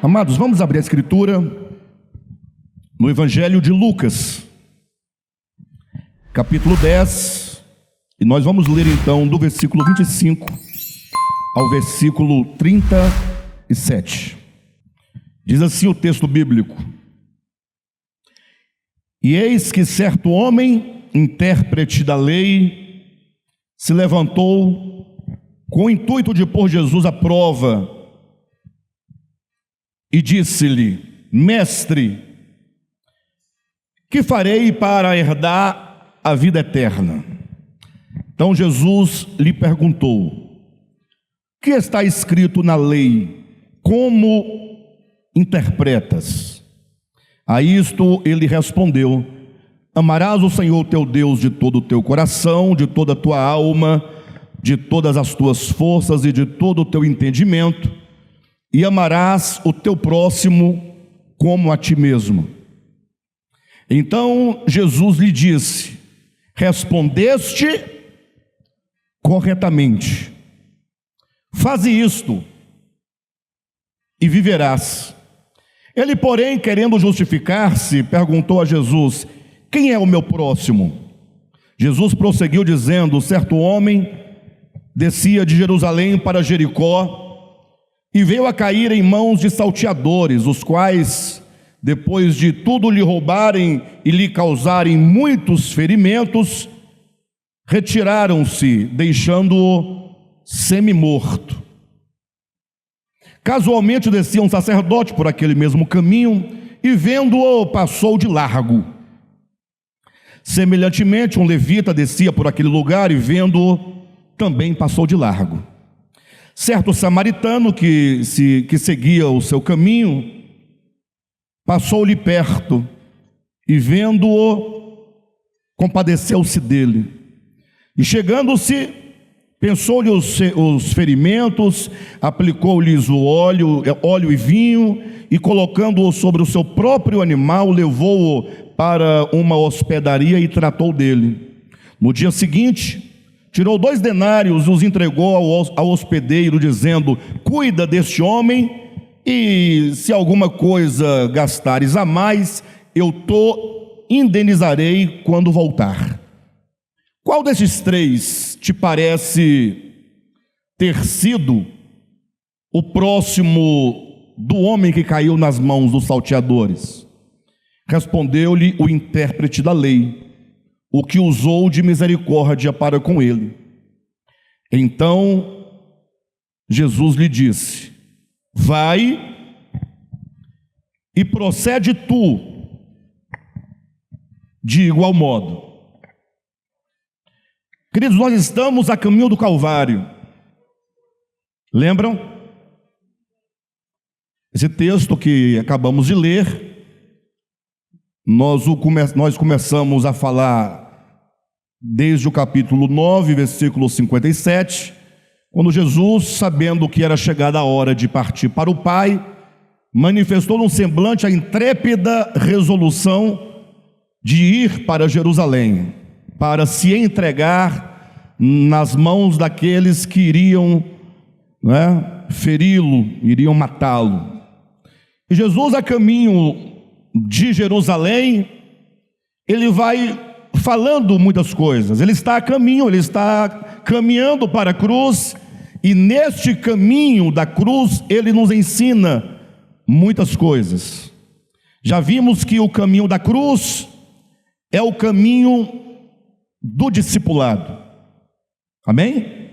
Amados, vamos abrir a Escritura no Evangelho de Lucas, capítulo 10, e nós vamos ler então do versículo 25 ao versículo 37. Diz assim o texto bíblico: E eis que certo homem, intérprete da lei, se levantou com o intuito de pôr Jesus à prova, e disse-lhe: Mestre, que farei para herdar a vida eterna? Então Jesus lhe perguntou: que está escrito na lei? Como interpretas? A isto ele respondeu: Amarás o Senhor teu Deus de todo o teu coração, de toda a tua alma, de todas as tuas forças e de todo o teu entendimento, e amarás o teu próximo como a ti mesmo. Então Jesus lhe disse: respondeste corretamente. Faze isto e viverás. Ele, porém, querendo justificar-se, perguntou a Jesus: quem é o meu próximo? Jesus prosseguiu dizendo: certo homem descia de Jerusalém para Jericó e veio a cair em mãos de salteadores, os quais, depois de tudo lhe roubarem e lhe causarem muitos ferimentos, retiraram-se, deixando-o semi-morto. Casualmente descia um sacerdote por aquele mesmo caminho e, vendo-o, passou de largo. Semelhantemente, um levita descia por aquele lugar e, vendo-o, também passou de largo. Certo samaritano que seguia o seu caminho, passou-lhe perto e, vendo-o, compadeceu-se dele. E chegando-se, pensou-lhe os ferimentos, aplicou-lhes o óleo e vinho, e colocando-o sobre o seu próprio animal, levou-o para uma hospedaria e tratou dele. No dia seguinte, tirou 2 denários e os entregou ao hospedeiro, dizendo: cuida deste homem, e se alguma coisa gastares a mais, eu te indenizarei quando voltar. Qual desses 3 te parece ter sido o próximo do homem que caiu nas mãos dos salteadores? Respondeu-lhe o intérprete da lei: o que usou de misericórdia para com ele. Então Jesus lhe disse: vai e procede tu de igual modo. Queridos, nós estamos a caminho do Calvário. Lembram? Esse texto que acabamos de ler, nós começamos a falar desde o capítulo 9, versículo 57, quando Jesus, sabendo que era chegada a hora de partir para o Pai, manifestou num semblante a intrépida resolução de ir para Jerusalém, para se entregar nas mãos daqueles que iriam feri-lo, iriam matá-lo. E Jesus, a caminho de Jerusalém, ele vai falando muitas coisas. Ele está a caminho, ele está caminhando para a cruz, e neste caminho da cruz ele nos ensina muitas coisas. Já vimos que o caminho da cruz é o caminho do discipulado. Amém?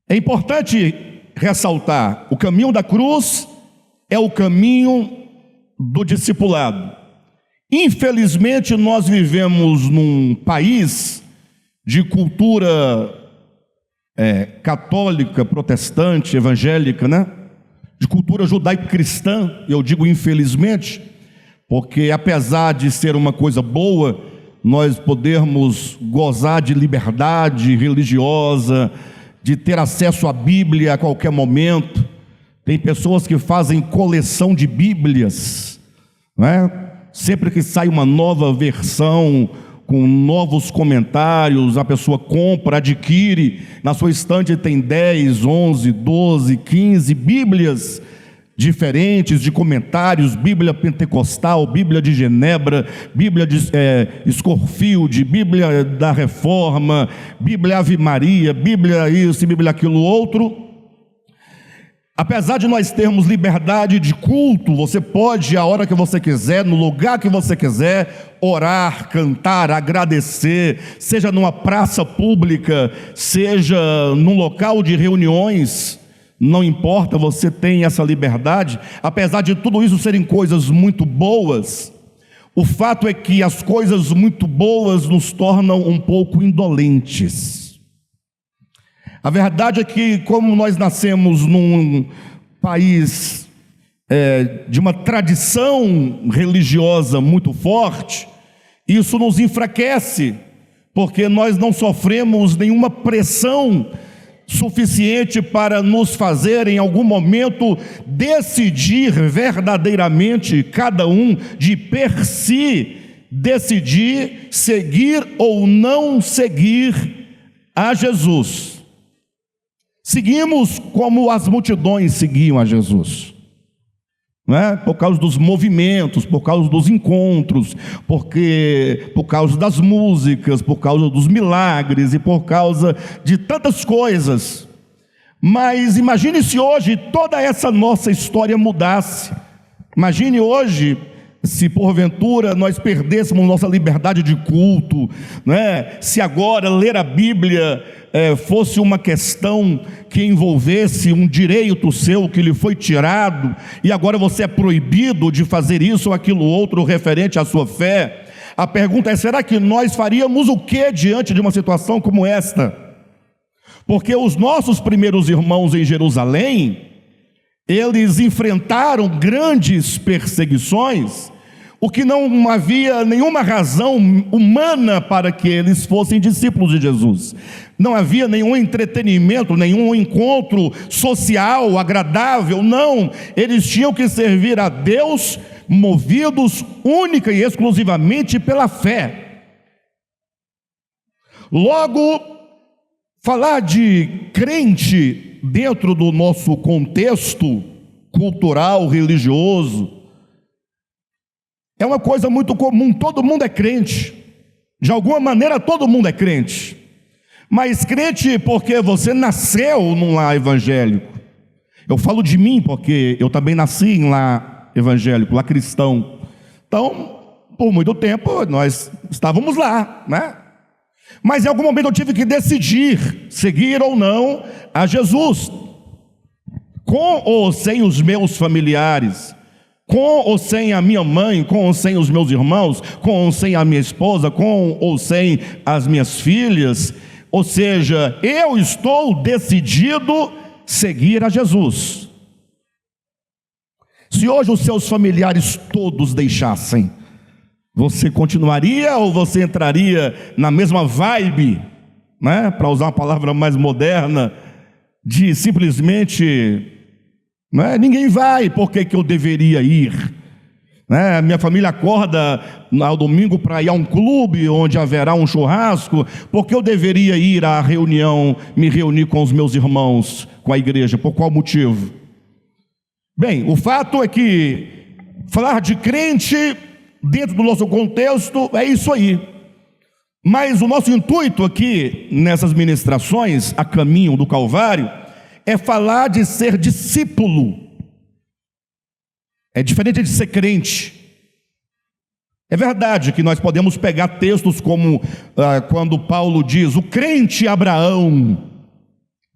É importante ressaltar: o caminho da cruz é o caminho do discipulado. Infelizmente, nós vivemos num país de cultura católica, protestante, evangélica, de cultura judaico-cristã. Eu digo infelizmente, porque apesar de ser uma coisa boa, nós podermos gozar de liberdade religiosa, de ter acesso à Bíblia a qualquer momento. Tem pessoas que fazem coleção de Bíblias, não é? Sempre que sai uma nova versão, com novos comentários, a pessoa compra, adquire, na sua estante tem 10, 11, 12, 15 Bíblias diferentes de comentários, Bíblia Pentecostal, Bíblia de Genebra, Bíblia de Scofield, Bíblia da Reforma, Bíblia Ave Maria, Bíblia isso e Bíblia aquilo outro. Apesar de nós termos liberdade de culto, você pode, a hora que você quiser, no lugar que você quiser, orar, cantar, agradecer, seja numa praça pública, seja num local de reuniões, não importa, você tem essa liberdade. Apesar de tudo isso serem coisas muito boas, o fato é que as coisas muito boas nos tornam um pouco indolentes. A verdade é que, como nós nascemos num país de uma tradição religiosa muito forte, isso nos enfraquece, porque nós não sofremos nenhuma pressão suficiente para nos fazer, em algum momento, decidir verdadeiramente, cada um de per si, decidir seguir ou não seguir a Jesus. Seguimos como as multidões seguiam a Jesus, não é? Por causa dos movimentos, por causa dos encontros, por causa das músicas, por causa dos milagres e por causa de tantas coisas. Mas imagine se hoje toda essa nossa história mudasse. Imagine hoje se porventura nós perdêssemos nossa liberdade de culto, né? Se agora ler a Bíblia fosse uma questão que envolvesse um direito seu que lhe foi tirado, e agora você é proibido de fazer isso ou aquilo outro referente à sua fé. A pergunta é: será que nós faríamos o que diante de uma situação como esta? Porque os nossos primeiros irmãos em Jerusalém, eles enfrentaram grandes perseguições, o que não havia nenhuma razão humana para que eles fossem discípulos de Jesus. Não havia nenhum entretenimento, nenhum encontro social agradável, não. Eles tinham que servir a Deus, movidos única e exclusivamente pela fé. Logo, falar de crente dentro do nosso contexto cultural, religioso, é uma coisa muito comum. Todo mundo é crente, de alguma maneira todo mundo é crente, mas crente porque você nasceu num lar evangélico. Eu falo de mim porque eu também nasci em lar evangélico, lar cristão. Então, por muito tempo nós estávamos lá, né? Mas em algum momento eu tive que decidir seguir ou não a Jesus, com ou sem os meus familiares, com ou sem a minha mãe, com ou sem os meus irmãos, com ou sem a minha esposa, com ou sem as minhas filhas. Ou seja, eu estou decidido seguir a Jesus. Se hoje os seus familiares todos deixassem, você continuaria ou você entraria na mesma vibe, né, para usar uma palavra mais moderna, de simplesmente, né, ninguém vai, por que eu deveria ir? Né, minha família acorda no domingo para ir a um clube onde haverá um churrasco, porque eu deveria ir à reunião, me reunir com os meus irmãos, com a igreja, por qual motivo? Bem, o fato é que falar de crente dentro do nosso contexto é isso aí. Mas o nosso intuito aqui, nessas ministrações a caminho do Calvário, é falar de ser discípulo. É diferente de ser crente. É verdade que nós podemos pegar textos como quando Paulo diz, o crente Abraão.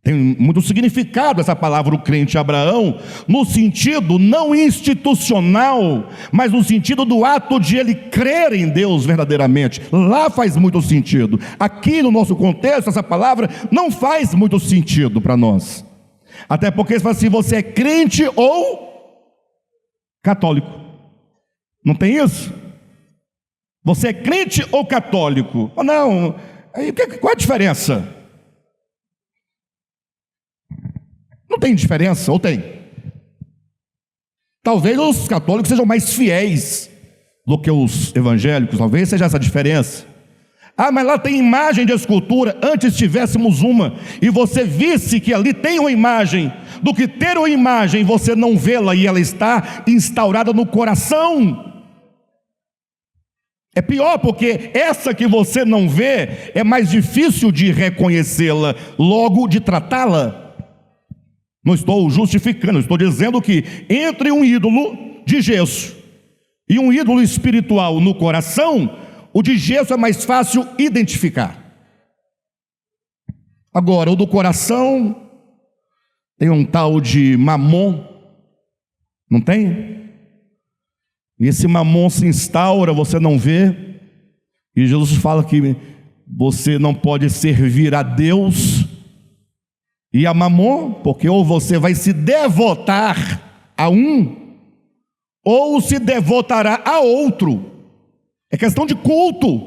Tem muito significado essa palavra, o crente Abraão, no sentido não institucional, mas no sentido do ato de ele crer em Deus verdadeiramente. Lá faz muito sentido. Aqui no nosso contexto, essa palavra não faz muito sentido para nós. Até porque se você é crente ou católico. Não tem isso? Você é crente ou católico? Ou não? Aí, qual a diferença? Não tem diferença, ou tem? Talvez os católicos sejam mais fiéis do que os evangélicos, talvez seja essa a diferença. Ah, mas lá tem imagem de escultura. Antes tivéssemos uma, e você visse que ali tem uma imagem, do que ter uma imagem, você não vê-la e ela está instaurada no coração. É pior, porque essa que você não vê, é mais difícil de reconhecê-la, logo de tratá-la. Não estou justificando, estou dizendo que entre um ídolo de gesso e um ídolo espiritual no coração, o de gesso é mais fácil identificar. Agora, o do coração tem um tal de Mamon, não tem? E esse Mamon se instaura, você não vê, e Jesus fala que você não pode servir a Deus e a Mamon, porque ou você vai se devotar a um, ou se devotará a outro. É questão de culto.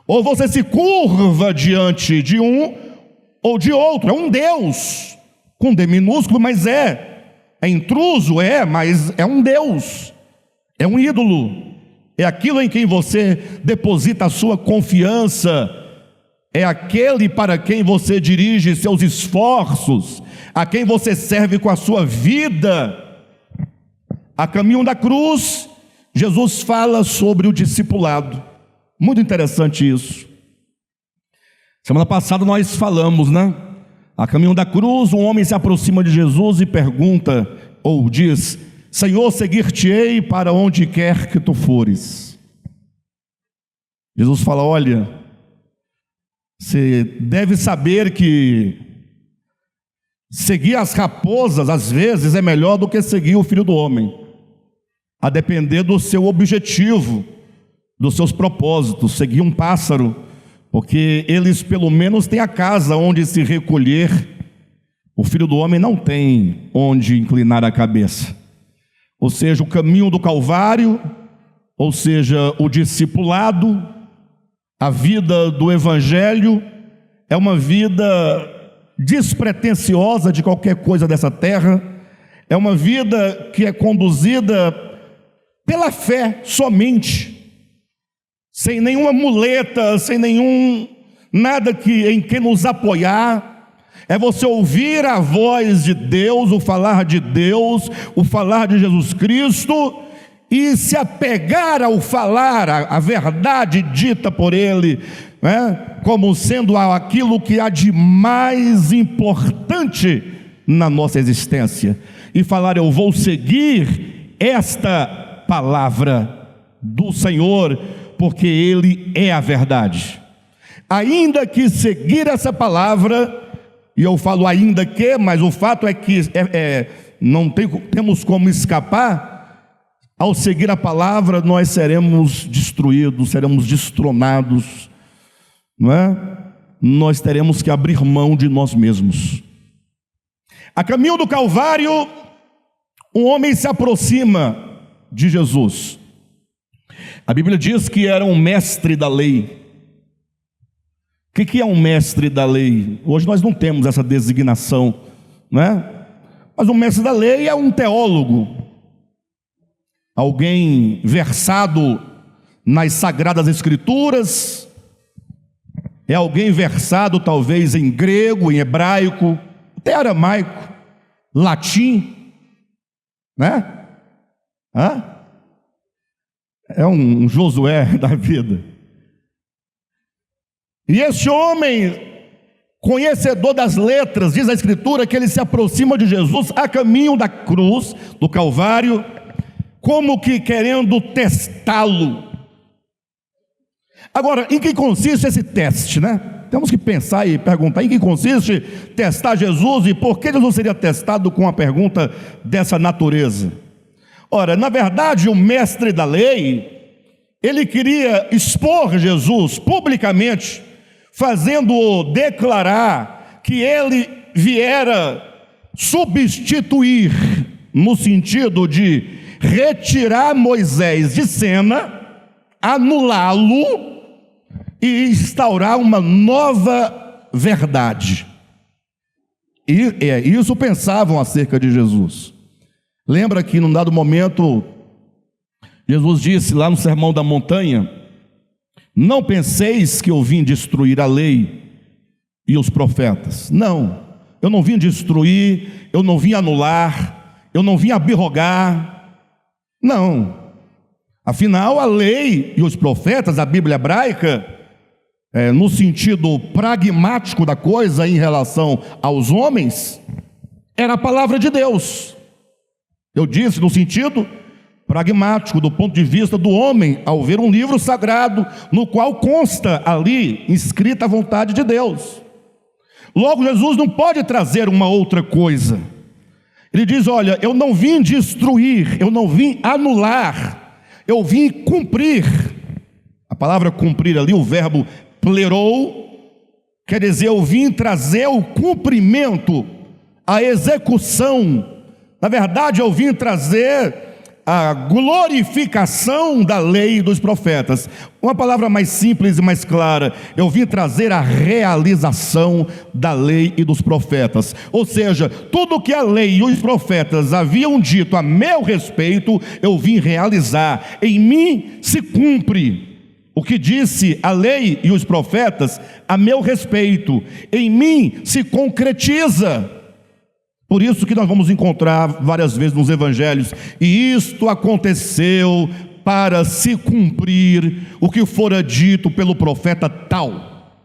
Ou você se curva diante de um ou de outro. É um Deus, com D minúsculo, mas é intruso, mas é um Deus, é um ídolo, é aquilo em quem você deposita a sua confiança, é aquele para quem você dirige seus esforços, a quem você serve com a sua vida. A caminho da cruz, Jesus fala sobre o discipulado. Muito interessante isso. Semana passada nós falamos, né? A caminho da cruz, um homem se aproxima de Jesus e pergunta, ou diz: Senhor, seguir-te-ei para onde quer que tu fores. Jesus fala: olha, você deve saber que seguir as raposas às vezes é melhor do que seguir o Filho do Homem, a depender do seu objetivo, dos seus propósitos. Seguir um pássaro, porque eles pelo menos têm a casa onde se recolher. O Filho do Homem não tem onde inclinar a cabeça. Ou seja, o caminho do Calvário, ou seja, o discipulado, a vida do Evangelho, é uma vida despretensiosa de qualquer coisa dessa terra. É uma vida que é conduzida pela fé somente, sem nenhuma muleta, sem nenhum nada em que nos apoiar. É você ouvir a voz de Deus, o falar de Deus, o falar de Jesus Cristo, e se apegar ao falar, a verdade dita por Ele, né, como sendo aquilo que há de mais importante na nossa existência. E falar: eu vou seguir esta palavra do Senhor, porque Ele é a verdade. Ainda que seguir essa palavra, e eu falo ainda que, mas o fato é que não temos como escapar. Ao seguir a palavra, nós seremos destruídos, seremos destronados, não é? Nós teremos que abrir mão de nós mesmos. A caminho do Calvário, um homem se aproxima de Jesus. A Bíblia diz que era um mestre da lei. O que é um mestre da lei? Hoje nós não temos essa designação, não é? Mas um mestre da lei é um teólogo, alguém versado nas Sagradas Escrituras, é alguém versado talvez em grego, em hebraico, até aramaico, latim, né? É um Josué da vida. E esse homem, conhecedor das letras, diz a Escritura que ele se aproxima de Jesus a caminho da cruz, do Calvário, como que querendo testá-lo. Agora, em que consiste esse teste, né? Temos que pensar e perguntar em que consiste testar Jesus, e por que Jesus seria testado com uma pergunta dessa natureza. Ora, na verdade, o mestre da lei, ele queria expor Jesus publicamente, fazendo-o declarar que ele viera substituir, no sentido de retirar Moisés de cena, anulá-lo e instaurar uma nova verdade. E isso pensavam acerca de Jesus. Lembra que num dado momento Jesus disse lá no Sermão da Montanha: não penseis que eu vim destruir a lei e os profetas. Não, eu não vim destruir, eu não vim anular, eu não vim abrogar. Não. Afinal, a lei e os profetas, a Bíblia hebraica, no sentido pragmático da coisa em relação aos homens, era a palavra de Deus. Eu disse no sentido pragmático, do ponto de vista do homem, ao ver um livro sagrado, no qual consta ali, escrita a vontade de Deus. Logo, Jesus não pode trazer uma outra coisa. Ele diz: olha, eu não vim destruir, eu não vim anular, eu vim cumprir. A palavra cumprir ali, o verbo plerou, quer dizer, eu vim trazer o cumprimento, a execução. Na verdade, eu vim trazer a glorificação da lei e dos profetas. Uma palavra mais simples e mais clara: eu vim trazer a realização da lei e dos profetas. Ou seja, tudo que a lei e os profetas haviam dito a meu respeito, eu vim realizar. Em mim se cumpre o que disse a lei e os profetas a meu respeito. Em mim se concretiza. Por isso que nós vamos encontrar várias vezes nos evangelhos: e isto aconteceu para se cumprir o que fora dito pelo profeta tal.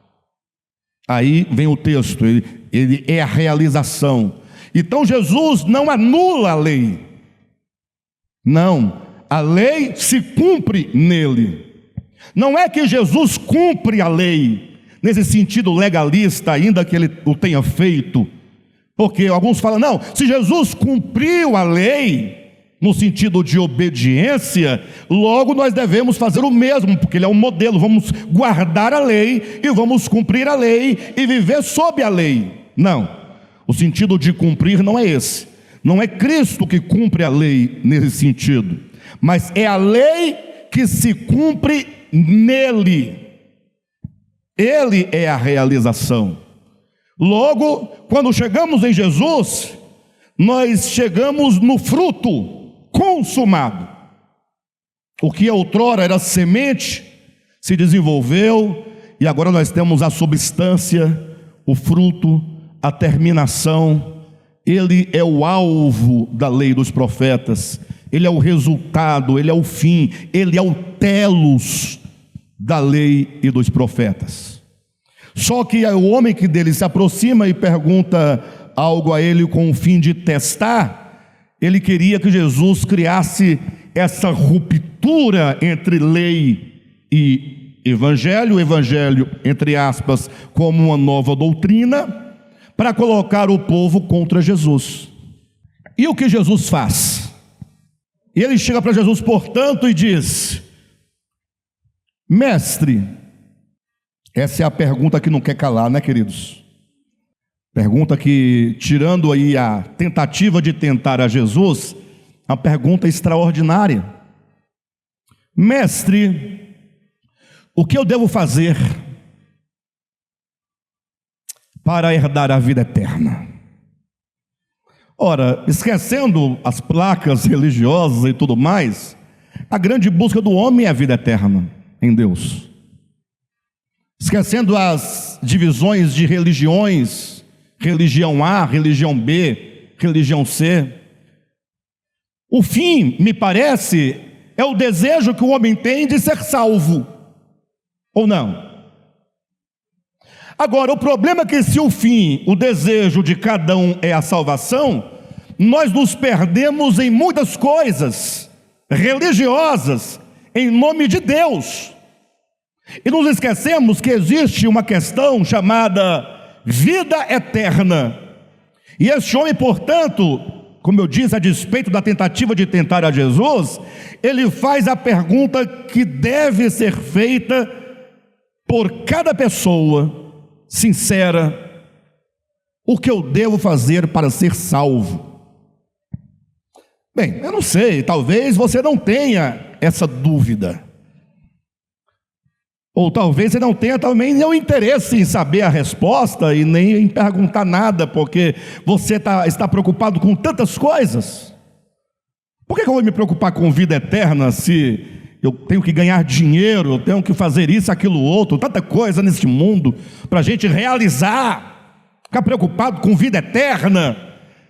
Aí vem o texto, ele é a realização. Então Jesus não anula a lei. Não, a lei se cumpre nele. Não é que Jesus cumpre a lei nesse sentido legalista, ainda que ele o tenha feito. Porque alguns falam: não, se Jesus cumpriu a lei no sentido de obediência, logo nós devemos fazer o mesmo, porque ele é um modelo. Vamos guardar a lei e vamos cumprir a lei e viver sob a lei. Não, o sentido de cumprir não é esse. Não é Cristo que cumpre a lei nesse sentido, mas é a lei que se cumpre nele. Ele é a realização. Logo, quando chegamos em Jesus, nós chegamos no fruto consumado. O que outrora era semente se desenvolveu, e agora nós temos a substância, o fruto, a terminação. Ele é o alvo da lei dos profetas, ele é o resultado, ele é o fim, ele é o telos da lei e dos profetas. Só que o homem que dele se aproxima e pergunta algo a ele com o fim de testar, ele queria que Jesus criasse essa ruptura entre lei e evangelho, o evangelho, entre aspas, como uma nova doutrina, para colocar o povo contra Jesus. E o que Jesus faz? Ele chega para Jesus, portanto, e diz: mestre, essa é a pergunta que não quer calar, né, queridos? Pergunta que, tirando aí a tentativa de tentar a Jesus, a pergunta extraordinária: mestre, o que eu devo fazer para herdar a vida eterna? Ora, esquecendo as placas religiosas e tudo mais, a grande busca do homem é a vida eterna em Deus. Esquecendo as divisões de religiões, religião A, religião B, religião C, o fim, me parece, é o desejo que o homem tem de ser salvo, ou não? Agora, o problema é que se o fim, o desejo de cada um é a salvação, nós nos perdemos em muitas coisas religiosas em nome de Deus, e nos esquecemos que existe uma questão chamada vida eterna. E esse homem, portanto, como eu disse, a despeito da tentativa de tentar a Jesus, ele faz a pergunta que deve ser feita por cada pessoa sincera: o que eu devo fazer para ser salvo? Bem, eu não sei, talvez você não tenha essa dúvida. Ou talvez você não tenha também nenhum interesse em saber a resposta e nem em perguntar nada, porque você está preocupado com tantas coisas. Por que eu vou me preocupar com vida eterna se eu tenho que ganhar dinheiro, eu tenho que fazer isso, aquilo, outro, tanta coisa nesse mundo para a gente realizar? Ficar preocupado com vida eterna?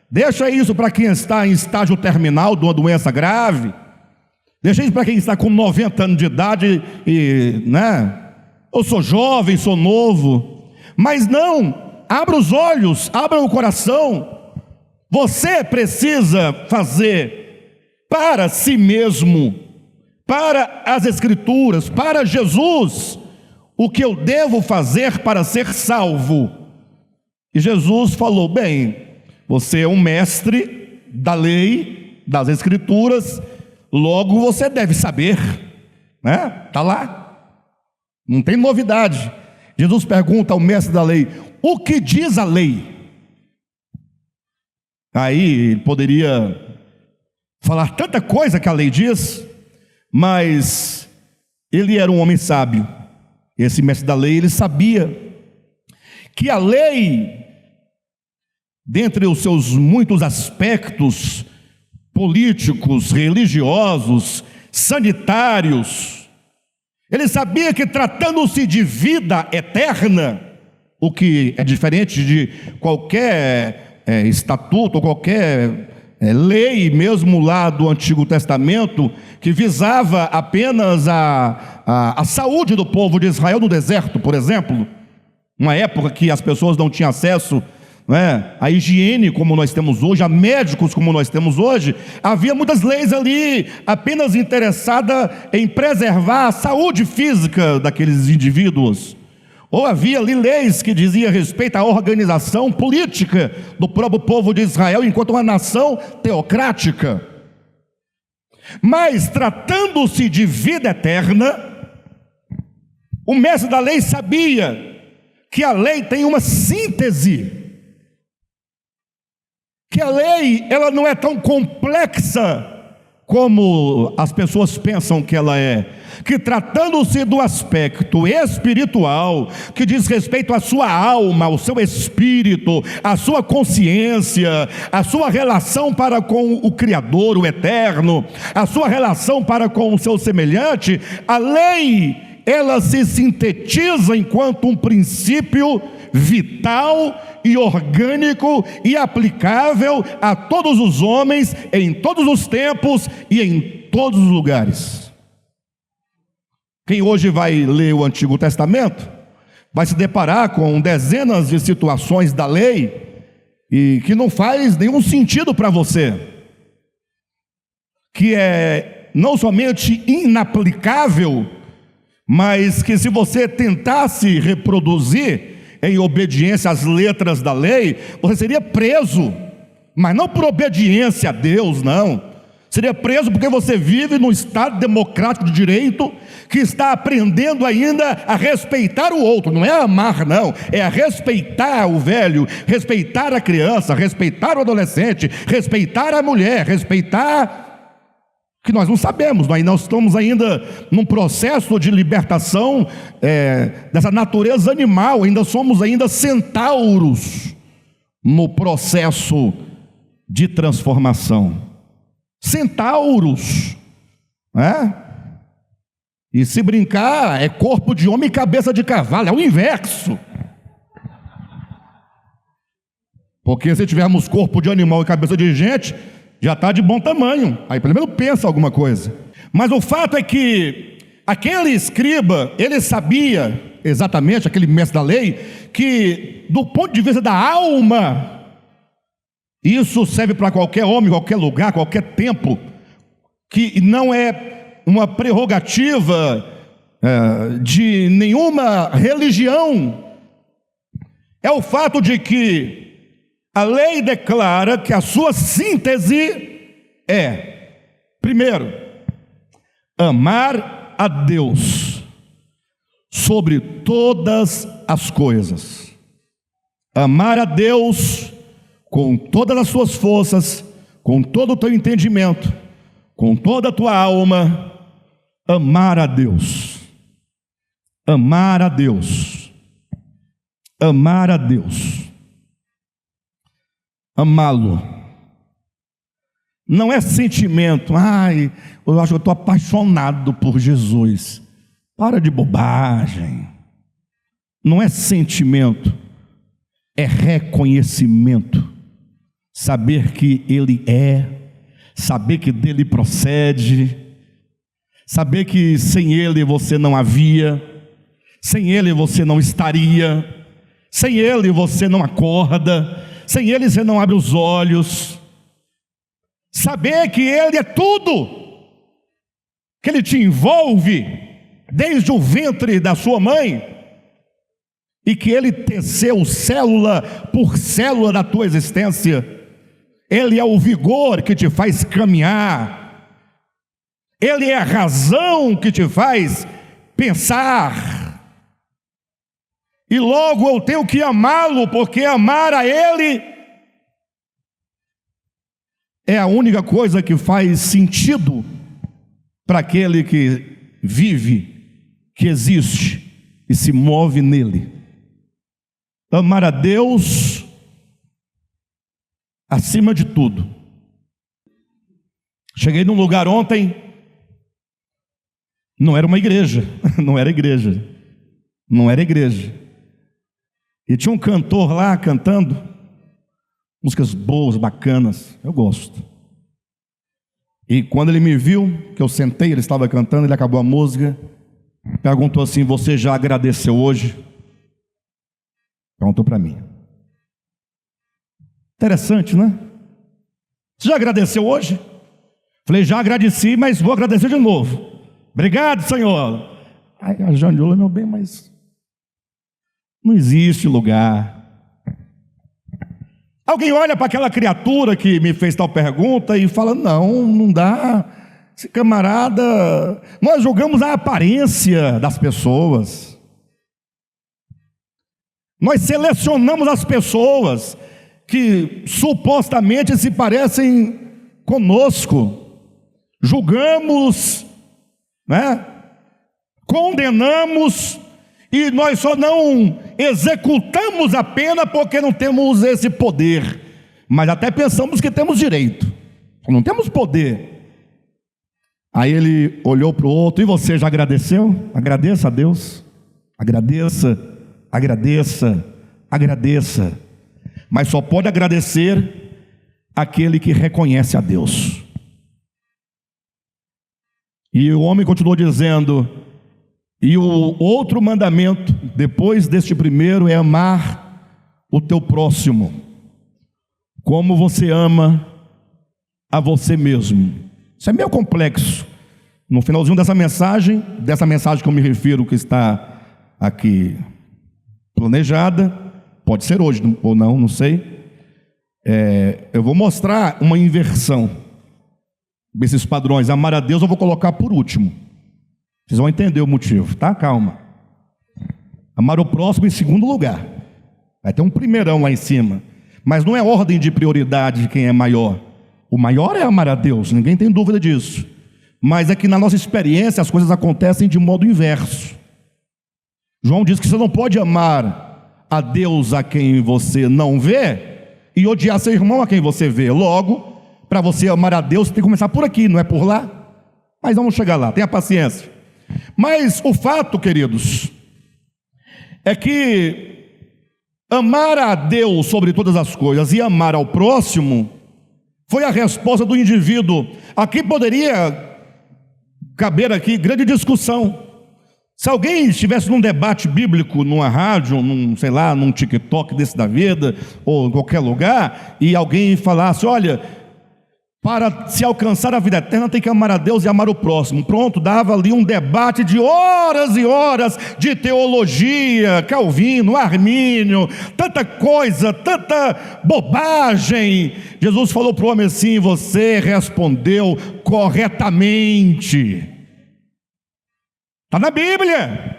Deixa isso para quem está em estágio terminal de uma doença grave. Deixa isso para quem está com 90 anos de idade e, eu sou jovem, sou novo. Mas não, abra os olhos, abra o coração. Você precisa fazer para si mesmo, para as Escrituras, para Jesus, o que eu devo fazer para ser salvo. E Jesus falou: bem, você é um mestre da lei, das Escrituras, logo você deve saber, está lá, não tem novidade. Jesus pergunta ao mestre da lei: o que diz a lei? Aí ele poderia falar tanta coisa que a lei diz, mas ele era um homem sábio. Esse mestre da lei, ele sabia que a lei, dentre os seus muitos aspectos políticos, religiosos, sanitários, ele sabia que, tratando-se de vida eterna, o que é diferente de qualquer estatuto, ou qualquer lei, mesmo lá do Antigo Testamento, que visava apenas a saúde do povo de Israel no deserto, por exemplo, uma época que as pessoas não tinham acesso a higiene como nós temos hoje, a médicos como nós temos hoje. Havia muitas leis ali apenas interessadas em preservar a saúde física daqueles indivíduos. Ou havia ali leis que diziam respeito à organização política do próprio povo de Israel enquanto uma nação teocrática. Mas tratando-se de vida eterna, o mestre da lei sabia que a lei tem uma síntese, que a lei ela não é tão complexa como as pessoas pensam que ela é, que tratando-se do aspecto espiritual, que diz respeito à sua alma, ao seu espírito, à sua consciência, à sua relação para com o Criador, o Eterno, a sua relação para com o seu semelhante, a lei ela se sintetiza enquanto um princípio vital e orgânico e aplicável a todos os homens, em todos os tempos e em todos os lugares. Quem hoje vai ler o Antigo Testamento vai se deparar com dezenas de situações da lei e que não faz nenhum sentido para você, que é não somente inaplicável, mas que se você tentasse reproduzir em obediência às letras da lei, você seria preso, mas não por obediência a Deus, não. Seria preso porque você vive num Estado democrático de direito, que está aprendendo ainda a respeitar o outro. Não é amar, não, é a respeitar o velho, respeitar a criança, respeitar o adolescente, respeitar a mulher, respeitar... que nós não sabemos, nós estamos ainda num processo de libertação dessa natureza animal, ainda somos ainda centauros no processo de transformação. Centauros, e se brincar, é corpo de homem e cabeça de cavalo, é o inverso. Porque se tivermos corpo de animal e cabeça de gente, já está de bom tamanho, aí pelo menos pensa alguma coisa. Mas o fato é que aquele escriba, ele sabia exatamente, aquele mestre da lei, que do ponto de vista da alma, isso serve para qualquer homem, qualquer lugar, qualquer tempo, que não é uma prerrogativa de nenhuma religião. É o fato de que a lei declara que a sua síntese é, primeiro, amar a Deus sobre todas as coisas. Amar a Deus com todas as suas forças, com todo o teu entendimento, com toda a tua alma, amar a Deus. Amar a Deus. Amar a Deus. Amá-lo. Não é sentimento, eu acho que eu estou apaixonado por Jesus. Para de bobagem. Não é sentimento, é reconhecimento. Saber que Ele é, saber que dele procede, saber que sem Ele você não havia, sem Ele você não estaria, sem Ele você não acorda, sem Ele você não abre os olhos. Saber que Ele é tudo, que Ele te envolve desde o ventre da sua mãe, e que Ele teceu célula por célula da tua existência. Ele é o vigor que te faz caminhar, Ele é a razão que te faz pensar, e logo eu tenho que amá-lo, porque amar a Ele é a única coisa que faz sentido para aquele que vive, que existe e se move nele. Amar a Deus acima de tudo. Cheguei num lugar ontem, não era uma igreja, não era igreja, e tinha um cantor lá cantando músicas boas, bacanas, eu gosto. E quando ele me viu, que eu sentei, ele estava cantando, ele acabou a música, perguntou assim: você já agradeceu hoje? Perguntou para mim. Interessante, né? Você já agradeceu hoje? Falei, já agradeci, mas vou agradecer de novo. Obrigado, Senhor. Aí a Janiula, meu bem, mas não existe lugar. Alguém olha para aquela criatura que me fez tal pergunta e fala, não dá. Esse camarada, nós julgamos a aparência das pessoas. Nós selecionamos as pessoas que supostamente se parecem conosco, julgamos, né? Condenamos, e nós só não executamos a pena porque não temos esse poder, mas até pensamos que temos direito, não temos poder. Aí ele olhou para o outro: e você já agradeceu? Agradeça a Deus, agradeça, mas só pode agradecer aquele que reconhece a Deus. E o homem continuou dizendo: e o outro mandamento, depois deste primeiro, é amar o teu próximo, como você ama a você mesmo. Isso é meio complexo. No finalzinho dessa mensagem que eu me refiro, que está aqui planejada, pode ser hoje ou não sei, eu vou mostrar uma inversão desses padrões. Amar a Deus eu vou colocar por último, vocês vão entender o motivo, tá? Calma. Amar o próximo em segundo lugar, vai ter um primeirão lá em cima, mas não é ordem de prioridade de quem é maior. O maior é amar a Deus, ninguém tem dúvida disso, mas é que na nossa experiência as coisas acontecem de modo inverso. João diz que você não pode amar a Deus a quem você não vê e odiar seu irmão a quem você vê. Logo, para você amar a Deus, tem que começar por aqui, não é por lá. Mas vamos chegar lá, tenha paciência. Mas o fato, queridos, é que amar a Deus sobre todas as coisas e amar ao próximo foi a resposta do indivíduo. Aqui poderia caber aqui grande discussão. Se alguém estivesse num debate bíblico, numa rádio, num TikTok desse da vida, ou em qualquer lugar, e alguém falasse, olha, para se alcançar a vida eterna tem que amar a Deus e amar o próximo. Pronto, dava ali um debate de horas e horas de teologia, Calvino, Armínio, tanta coisa, tanta bobagem. Jesus falou para o homem assim: você respondeu corretamente. Está na Bíblia.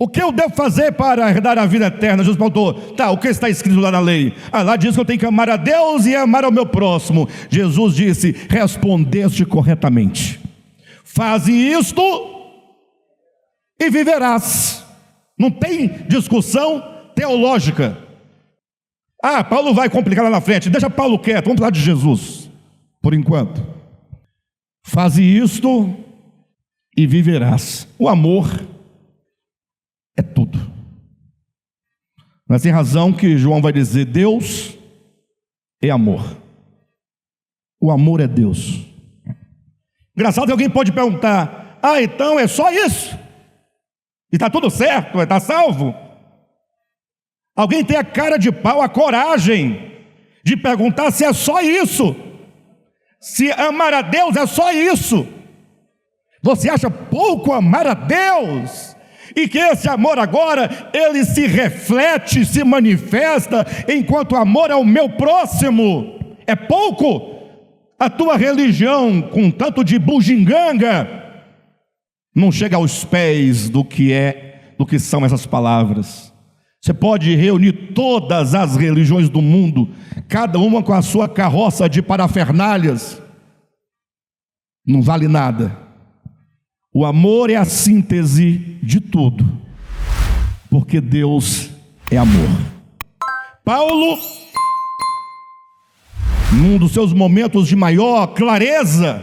O que eu devo fazer para herdar a vida eterna? Jesus perguntou, tá, o que está escrito lá na lei? Lá diz que eu tenho que amar a Deus e amar ao meu próximo. Jesus disse, respondeste corretamente. Faze isto e viverás. Não tem discussão teológica. Paulo vai complicar lá na frente, deixa Paulo quieto, vamos falar de Jesus, por enquanto. Faze isto e viverás. O amor é tudo. Mas tem razão que João vai dizer, Deus é amor. O amor é Deus. Engraçado que alguém pode perguntar, então é só isso? E está tudo certo, está salvo? Alguém tem a cara de pau, a coragem de perguntar se é só isso. Se amar a Deus é só isso. Você acha pouco amar a Deus? E que esse amor agora, ele se reflete, se manifesta, enquanto amor ao meu próximo. É pouco? A tua religião, com tanto de bugiganga, não chega aos pés do que são essas palavras. Você pode reunir todas as religiões do mundo, cada uma com a sua carroça de parafernálias, não vale nada. O amor é a síntese de tudo, porque Deus é amor. Paulo, num dos seus momentos de maior clareza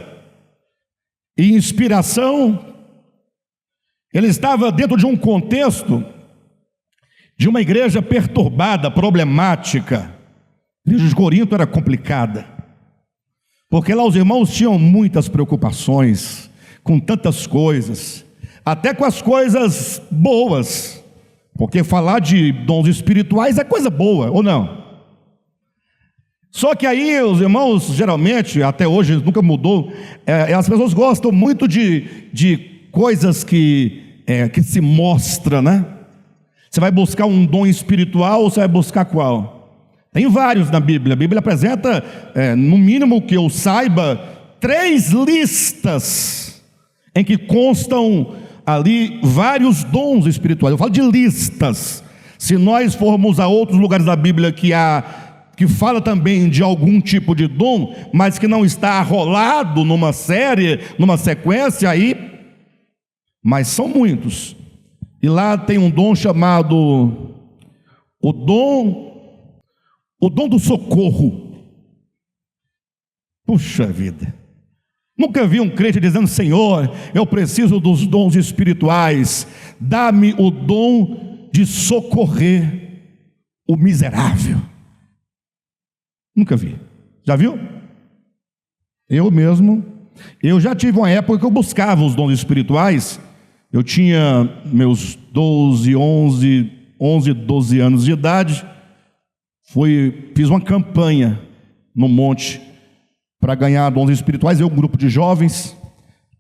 e inspiração, ele estava dentro de um contexto de uma igreja perturbada, problemática. A igreja de Corinto era complicada, porque lá os irmãos tinham muitas preocupações, com tantas coisas, até com as coisas boas, porque falar de dons espirituais é coisa boa, ou não? Só que aí os irmãos, geralmente, até hoje nunca mudou, as pessoas gostam muito de coisas que se mostra, né? Você vai buscar um dom espiritual ou você vai buscar qual? Tem vários na Bíblia. A Bíblia apresenta, no mínimo que eu saiba, 3 listas em que constam ali vários dons espirituais. Eu falo de listas. Se nós formos a outros lugares da Bíblia que fala também de algum tipo de dom, mas que não está arrolado numa série, numa sequência, mas são muitos. E lá tem um dom chamado o dom do socorro. Puxa vida, nunca vi um crente dizendo, Senhor, eu preciso dos dons espirituais, dá-me o dom de socorrer o miserável. Nunca vi. Já viu? Eu já tive uma época que eu buscava os dons espirituais. Eu tinha meus 12 anos de idade, fiz uma campanha no monte para ganhar dons espirituais. Eu, um grupo de jovens,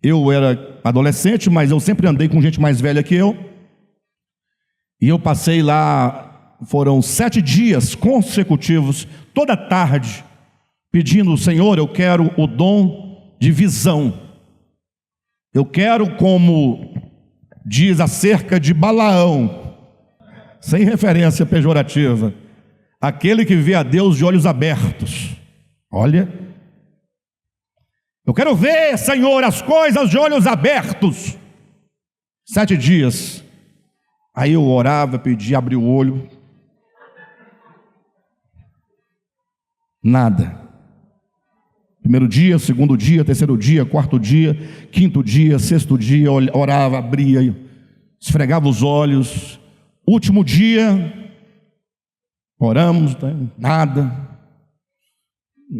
eu era adolescente, mas eu sempre andei com gente mais velha que eu, e eu passei lá, foram 7 dias consecutivos, toda tarde, pedindo, Senhor, eu quero o dom de visão, eu quero, como diz acerca de Balaão, sem referência pejorativa, aquele que vê a Deus de olhos abertos. Olha, eu quero ver, Senhor, as coisas de olhos abertos. 7 dias, aí eu orava, pedia, abria o olho, nada. Primeiro dia, segundo dia, terceiro dia, quarto dia, quinto dia, sexto dia, orava, abria, esfregava os olhos. Último dia, oramos, nada.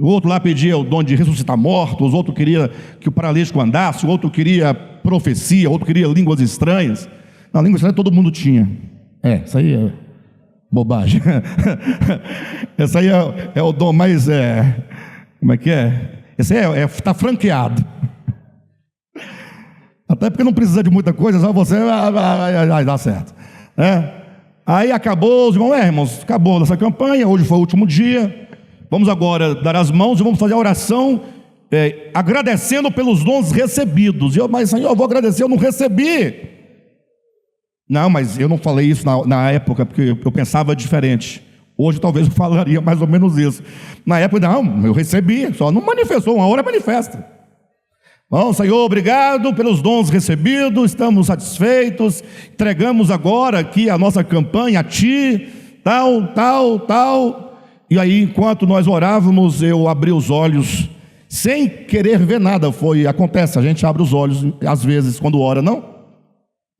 O outro lá pedia o dom de ressuscitar mortos, o outro queria que o paralítico andasse, o outro queria profecia, o outro queria línguas estranhas. Não, língua estranha todo mundo tinha. Isso aí é bobagem. Esse aí é o dom mais... como é que é? Esse está franqueado. Até porque não precisa de muita coisa, só você vai dar certo. Aí acabou, os irmãos, acabou essa campanha, hoje foi o último dia. Vamos agora dar as mãos e vamos fazer a oração, agradecendo pelos dons recebidos. Mas Senhor, eu vou agradecer, eu não recebi. Não, mas eu não falei isso na época, porque eu pensava diferente. Hoje talvez eu falaria mais ou menos isso. Na época, não, eu recebi, só não manifestou, uma hora manifesta. Bom, Senhor, obrigado pelos dons recebidos, estamos satisfeitos, entregamos agora aqui a nossa campanha a Ti, tal. E aí, enquanto nós orávamos, eu abri os olhos, sem querer ver nada. Acontece, a gente abre os olhos, às vezes, quando ora, não?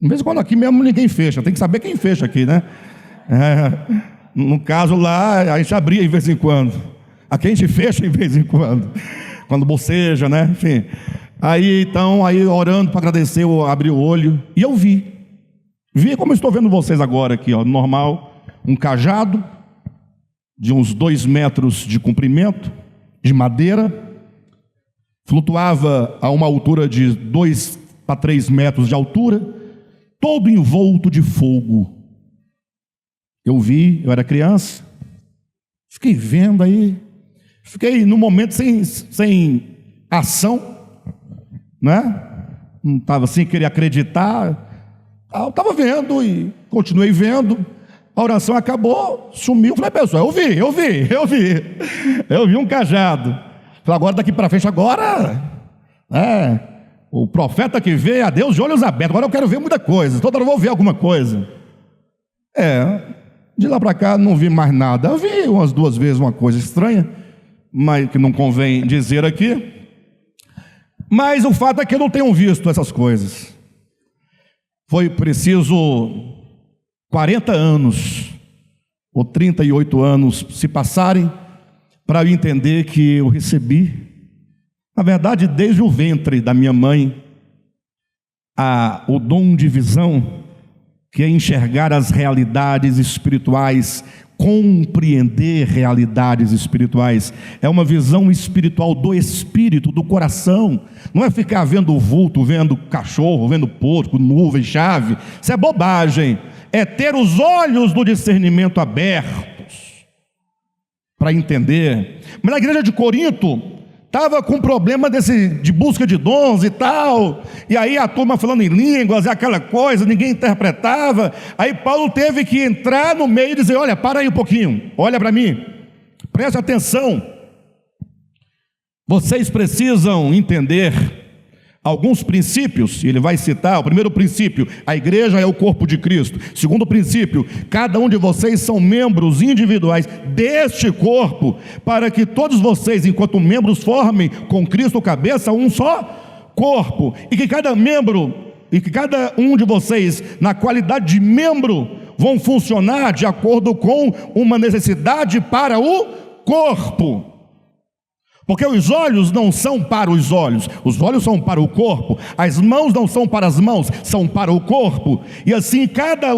De vez em quando aqui mesmo ninguém fecha, tem que saber quem fecha aqui, né? No caso lá, a gente abria de vez em quando. Aqui a gente fecha de vez em quando boceja, né? Enfim. Aí orando para agradecer, eu abri o olho e eu vi como eu estou vendo vocês agora aqui, ó, normal, um cajado de uns 2 metros de comprimento, de madeira, flutuava a uma altura de 2 para 3 metros de altura, todo envolto de fogo. Eu vi, eu era criança, fiquei vendo aí, fiquei no momento sem ação, né? Não estava assim, queria acreditar, eu estava vendo e continuei vendo. A oração acabou, sumiu. Falei, pessoal, eu vi um cajado. Falei, agora daqui para frente, o profeta que vê a Deus de olhos abertos, agora eu quero ver muita coisa, toda hora eu vou ver alguma coisa. De lá para cá não vi mais nada. Eu vi umas 2 vezes uma coisa estranha, mas que não convém dizer aqui. Mas o fato é que eu não tenho visto essas coisas. Foi preciso 40 anos ou 38 anos se passarem para eu entender que eu recebi, na verdade, desde o ventre da minha mãe, o dom de visão, que é enxergar as realidades espirituais, compreender realidades espirituais. É uma visão espiritual do espírito, do coração. Não é ficar vendo vulto, vendo cachorro, vendo porco, nuvem, chave. Isso é bobagem. É ter os olhos do discernimento abertos para entender. Mas na igreja de Corinto estava com problema de busca de dons e tal, e aí a turma falando em línguas, aquela coisa, ninguém interpretava. Aí Paulo teve que entrar no meio e dizer, olha, para aí um pouquinho, olha para mim, preste atenção, vocês precisam entender alguns princípios. E ele vai citar o primeiro princípio: a igreja é o corpo de Cristo. Segundo princípio: cada um de vocês são membros individuais deste corpo, para que todos vocês, enquanto membros, formem com Cristo cabeça um só corpo, e que cada um de vocês, na qualidade de membro, vão funcionar de acordo com uma necessidade para o corpo. Porque os olhos não são para os olhos são para o corpo. As mãos não são para as mãos, são para o corpo. E assim cada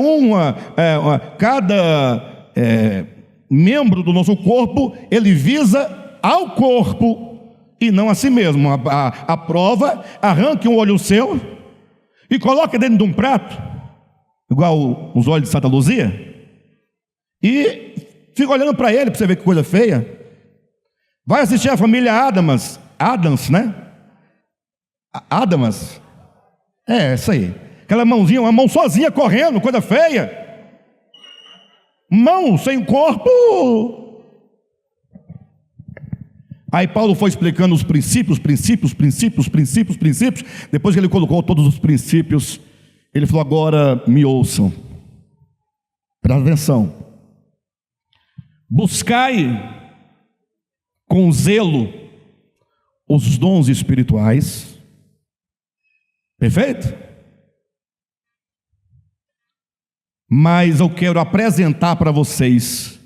membro do nosso corpo, ele visa ao corpo e não a si mesmo. A prova: arranque um olho seu e coloque dentro de um prato, igual os olhos de Santa Luzia, e fica olhando para ele, para você ver que coisa feia. Vai assistir a família Adams, né? Adams. Isso aí. Aquela mãozinha, uma mão sozinha correndo, coisa feia. Mão sem corpo. Aí Paulo foi explicando os princípios. Depois que ele colocou todos os princípios, ele falou: agora me ouçam. Presta atenção. Buscai com zelo os dons espirituais. Perfeito? Mas eu quero apresentar para vocês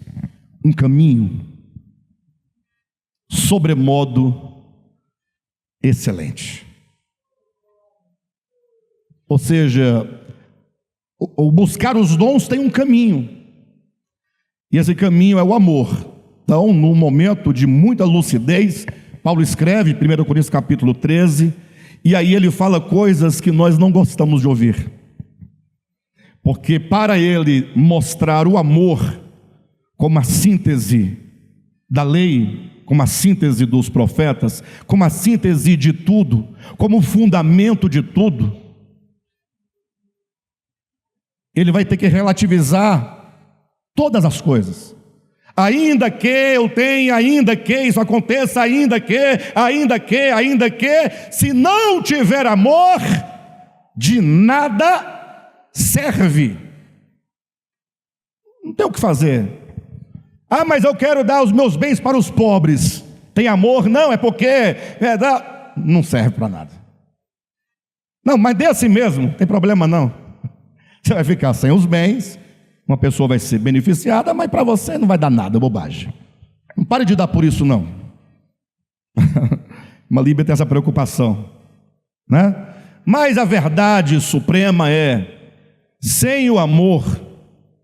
um caminho sobremodo excelente. Ou seja, o buscar os dons tem um caminho, e esse caminho é o amor. Então, num momento de muita lucidez, Paulo escreve 1 Coríntios capítulo 13, e aí ele fala coisas que nós não gostamos de ouvir, porque para ele mostrar o amor como a síntese da lei, como a síntese dos profetas, como a síntese de tudo, como o fundamento de tudo, ele vai ter que relativizar todas as coisas. Ainda que eu tenha, ainda que isso aconteça, ainda que, se não tiver amor, de nada serve. Não tem o que fazer. Ah, mas eu quero dar os meus bens para os pobres. Tem amor? Não, é porque não serve para nada. Não, mas dê assim mesmo, não tem problema não. Você vai ficar sem os bens, uma pessoa vai ser beneficiada, mas para você não vai dar nada, bobagem. Não pare de dar por isso não. Uma líbia tem essa preocupação, né? Mas a verdade suprema é: sem o amor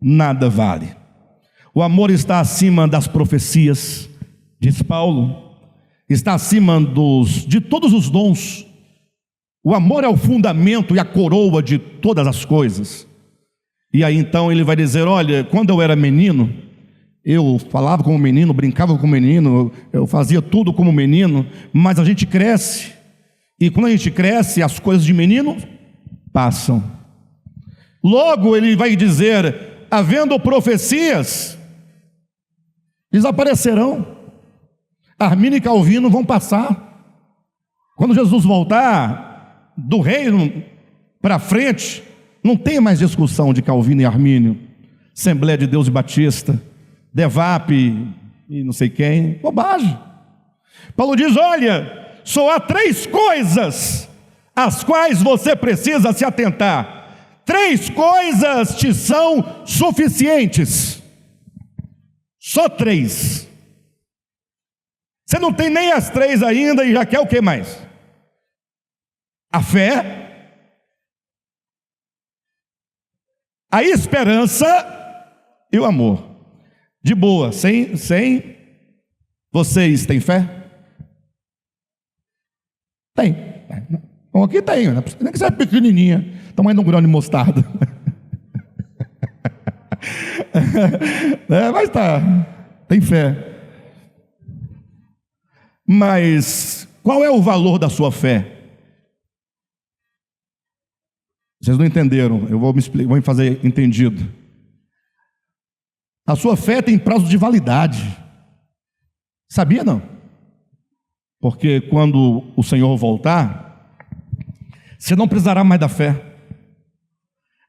nada vale. O amor está acima das profecias, diz Paulo, está acima de todos os dons. O amor é o fundamento e a coroa de todas as coisas. E aí então ele vai dizer: olha, quando eu era menino, eu falava como menino, brincava como menino, eu fazia tudo como menino, mas a gente cresce, e quando a gente cresce, as coisas de menino passam. Logo ele vai dizer: havendo profecias, desaparecerão. Armínio e Calvino vão passar. Quando Jesus voltar do reino para frente, não tem mais discussão de Calvino e Armínio, Assembleia de Deus e Batista, Devap e não sei quem, bobagem. Paulo diz: olha, só há 3 coisas às quais você precisa se atentar. 3 coisas te são suficientes. Só 3. Você não tem nem as 3 ainda e já quer o que mais? A fé, a esperança e o amor. De boa, sem vocês têm fé? Tem. Bom, aqui tem, né? Nem que seja pequenininha, tamanho de um grão de mostarda. Mas tá, tem fé. Mas qual é o valor da sua fé? Vocês não entenderam, eu vou me fazer entendido. A sua fé tem prazo de validade. Sabia não? Porque quando o Senhor voltar, você não precisará mais da fé.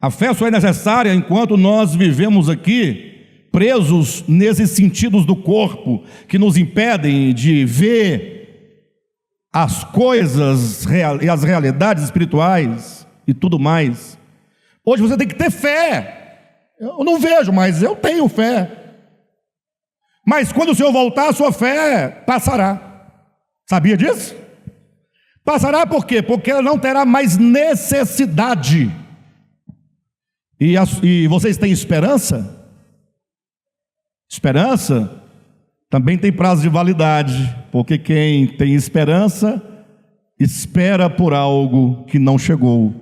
A fé só é necessária enquanto nós vivemos aqui presos nesses sentidos do corpo que nos impedem de ver as coisas e as realidades espirituais e tudo mais. Hoje você tem que ter fé. Eu não vejo, mas eu tenho fé. Mas quando o Senhor voltar, a sua fé passará. Sabia disso? Passará por quê? Porque ela não terá mais necessidade. E vocês têm esperança? Esperança também tem prazo de validade, porque quem tem esperança espera por algo que não chegou.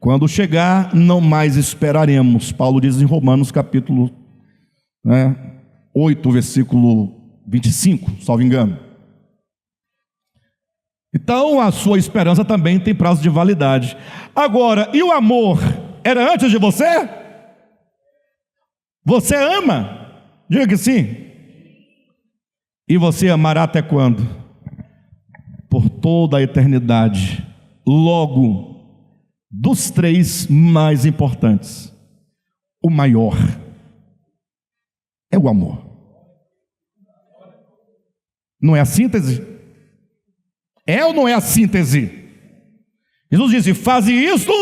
Quando chegar, não mais esperaremos. Paulo diz em Romanos capítulo 8, versículo 25, salvo engano. Então a sua esperança também tem prazo de validade. Agora, e o amor? Era antes de você? Você ama? Diga que sim. E você amará até quando? Por toda a eternidade. Logo, dos 3 mais importantes, o maior é o amor. Não é a síntese? É ou não é a síntese? Jesus disse: faze isto